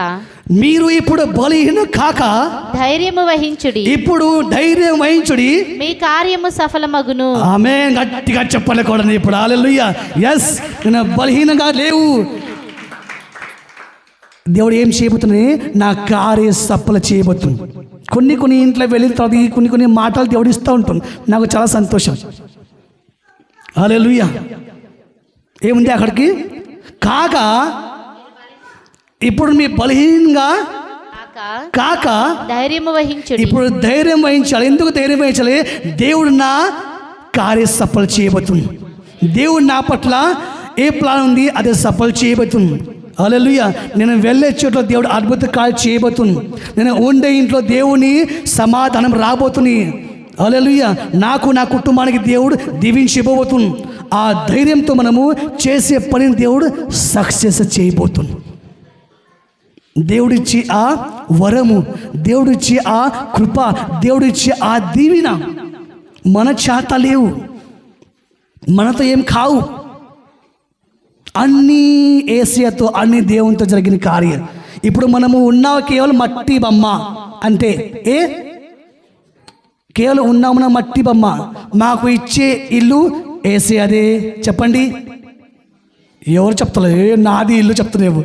మీరు ఇప్పుడు బలహీన కాక ధైర్యము వహించుడి. ఇప్పుడు ధైర్యం వహించుడి, మీ కార్యము సఫలమగును. ఆమేన్. గట్టిగా చెప్పాలి కూడా ఇప్పుడు. హల్లెలూయా. ఎస్, నేను బలహీనంగా లేవు. దేవుడు ఏం చేయబోతుంది? నా కార్య సఫల చేయబోతుంది. కొన్ని ఇంట్లో వెళ్ళిన తర్వాత ఈ కొన్ని మాటలు దేవుడు ఇస్తూ ఉంటుంది. నాకు చాలా సంతోషం. హల్లెలూయా. ఏముంది అక్కడికి? కాగా ఇప్పుడు మీ బలహీనంగా కాక ధైర్యము వహించుడి. ఇప్పుడు ధైర్యం వహించాలి. ఎందుకు ధైర్యం వహించాలి? దేవుడు నా కార్య సఫలం చేయబోతుంది. దేవుడు నా పట్ల ఏ ప్లాన్ ఉంది అది సఫలం చేయబోతుంది. హల్లెలూయా. నేను వెళ్ళే చోట్ల దేవుడు అద్భుత కార్యం చేయబోతుంది. నేను ఉండే ఇంట్లో దేవుని సమాధానం రాబోతుంది. హల్లెలూయా. నాకు నా కుటుంబానికి దేవుడు దీవించబోతుంది. ఆ ధైర్యంతో మనము చేసే పనిని దేవుడు సక్సెస్ చేయబోతుంది. దేవుడిచ్చి ఆ వరము, దేవుడిచ్చి ఆ కృప, దేవుడిచ్చి ఆ దీవెన మన చేత లేవు, మనతో ఏం కావు. అన్నీ ఏసియాతో, అన్ని దేవునితో జరిగిన కార్యం. ఇప్పుడు మనము ఉన్నావు కేవలం మట్టి బొమ్మ. అంటే కేవలం ఉన్నామన్న మట్టి బొమ్మ. మాకు ఇచ్చే ఇల్లు ఏసియాదే. చెప్పండి. ఎవరు చెప్తలేవు? నాది ఇల్లు చెప్తలేవు.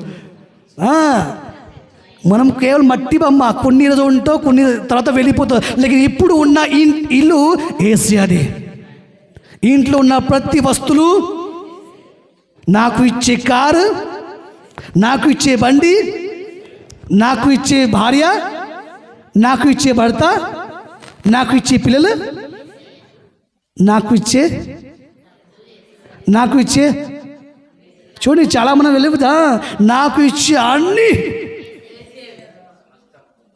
మనం కేవలం మట్టి బొమ్మ. కొన్ని రోజు ఉంటావు, కొన్ని తర్వాత వెళ్ళిపోతావు. లేక ఇప్పుడు ఉన్న ఇల్లు ఏసియాదే. ఇంట్లో ఉన్న ప్రతి వస్తువులు, నాకు ఇచ్చే కారు, నాకు ఇచ్చే బండి, నాకు ఇచ్చే భార్య, నాకు ఇచ్చే భర్త, నాకు ఇచ్చే పిల్లలు, నాకు ఇచ్చే చూడండి, చాలా మనం వెళ్ళిపోతా. నాకు ఇచ్చే అన్ని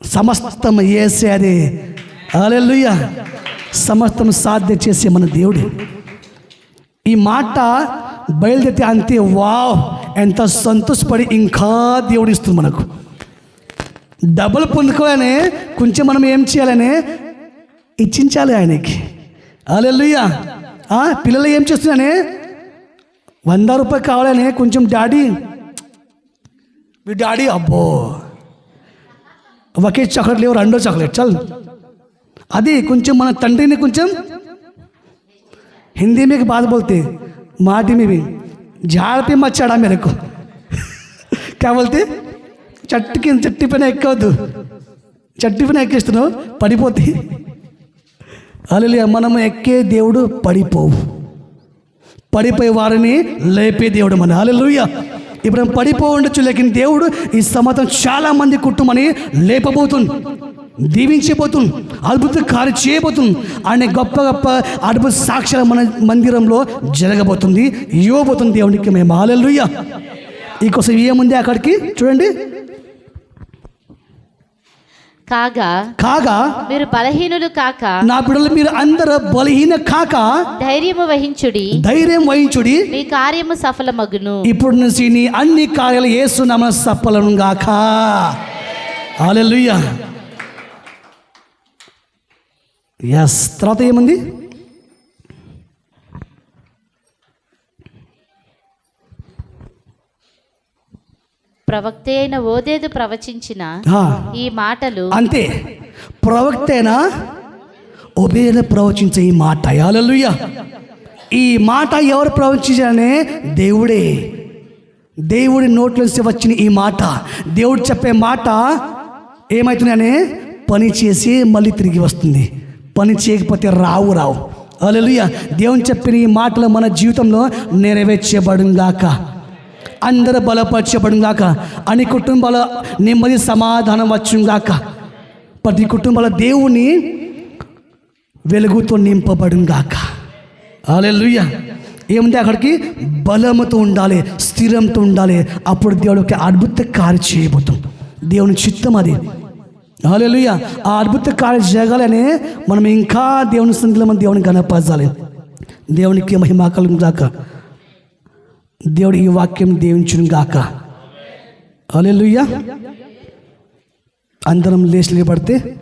సమస్తం యేసే. హల్లెలూయా. సమస్తం సాధ్యం చేసే మన దేవుడు. ఈ మాట బయలుదేరితే అంతే. వావ్, ఎంత సంతోషపడి ఇంకా దేవుడు ఇస్తుంది మనకు. డబ్బులు పొందుకోవాలనే కొంచెం మనం ఏం చేయాలనే ఇచ్చించాలి ఆయనకి. హల్లెలూయా. పిల్లలు ఏం చేస్తున్నానే 100 రూపాయలు కావాలనే కొంచెం డాడీ, మీ డాడీ అబ్బో ఒకే చాక్లెట్ లేవు, 2 చాక్లెట్ చల్. అది కొంచెం మన తండ్రిని కొంచెం हिंदी में एक बात बोलते हैं, माटी में भी झाड़ पे मत चढ़ा मेरे को क्या बोलते? चट्टी पे ఎక్కవద్దు. చట్టి పైన ఎక్కిస్తున్నావు పడిపోతే. హల్లెలూయా. మనము ఎక్కే దేవుడు పడిపోయే వారిని లేపే దేవుడు మన. హల్లెలూయా. ఇప్పుడు పడిపో ఉండొచ్చు, లేకిన్ దేవుడు ఈ సంవత్సరం చాలా మంది కుటుంబాన్ని లేపబోతుంది, దీవించబోతుంది, అద్భుత కార్యం చేయబోతుంది. ఆయన గొప్ప గొప్ప అద్భుత సాక్ష్యాలు మన మందిరంలో జరగబోతుంది, ఇవ్వబోతుంది దేవునికి మేము. హల్లెలూయా. ఈ కోసం ఏముంది అక్కడికి చూడండి. కాగా మీరు బలహీనులు కాక, నా బిడ్డలు మీరు అందరూ బలహీన కాక ధైర్యము వహించుడి, మీ కార్యము సఫలమగును. ఇప్పుడు నుంచి నీ అన్ని కార్యాలు యేసు నామమున సఫలము గాక. హల్లెలూయా. ఎస్. తర్వాత ఏముంది? ప్రవక్త అయిన ఓదేదు ప్రవచించిన ఆ, ఈ మాటలు అంతే ప్రవక్తేనా ఒబేన ప్రవచించే ఈ మాట. హల్లెలూయా. ఈ మాట ఎవరు ప్రవచించారనే దేవుడే. దేవుడి నోట్లోంచి వచ్చిన ఈ మాట, దేవుడు చెప్పే మాట ఏమవుతుందనే పని చేసి మళ్ళీ తిరిగి వస్తుంది. పని చేయకపోతే రావు. హల్లెలూయా. దేవుని చెప్పిన ఈ మాటలు మన జీవితంలో నెరవేర్చబడును గాక, అందరూ బలపరచబడును గాక, అన్ని కుటుంబాల నెమ్మది సమాధానం వచ్చును గాక, ప్రతి కుటుంబాల దేవుని వెలుగుతో నింపబడును గాక. హల్లెలూయా. ఏముంది అక్కడికి? బలముతో ఉండాలి, స్థిరంతో ఉండాలి. అప్పుడు దేవుడు ఒక అద్భుత కార్యం చేయబోతాం. దేవుని చిత్తం అది. హల్లెలూయా. ఆ అద్భుత కార్యం జరగాలని మనం ఇంకా దేవుని సన్నిధిలో మనం దేవుని గణపరచాలి. దేవునికి మహిమ కలుగును గాక. దేవుడు ఈ వాక్యం దీవించును గాక. హల్లెలూయా. అందరం లేచి నిలబడితే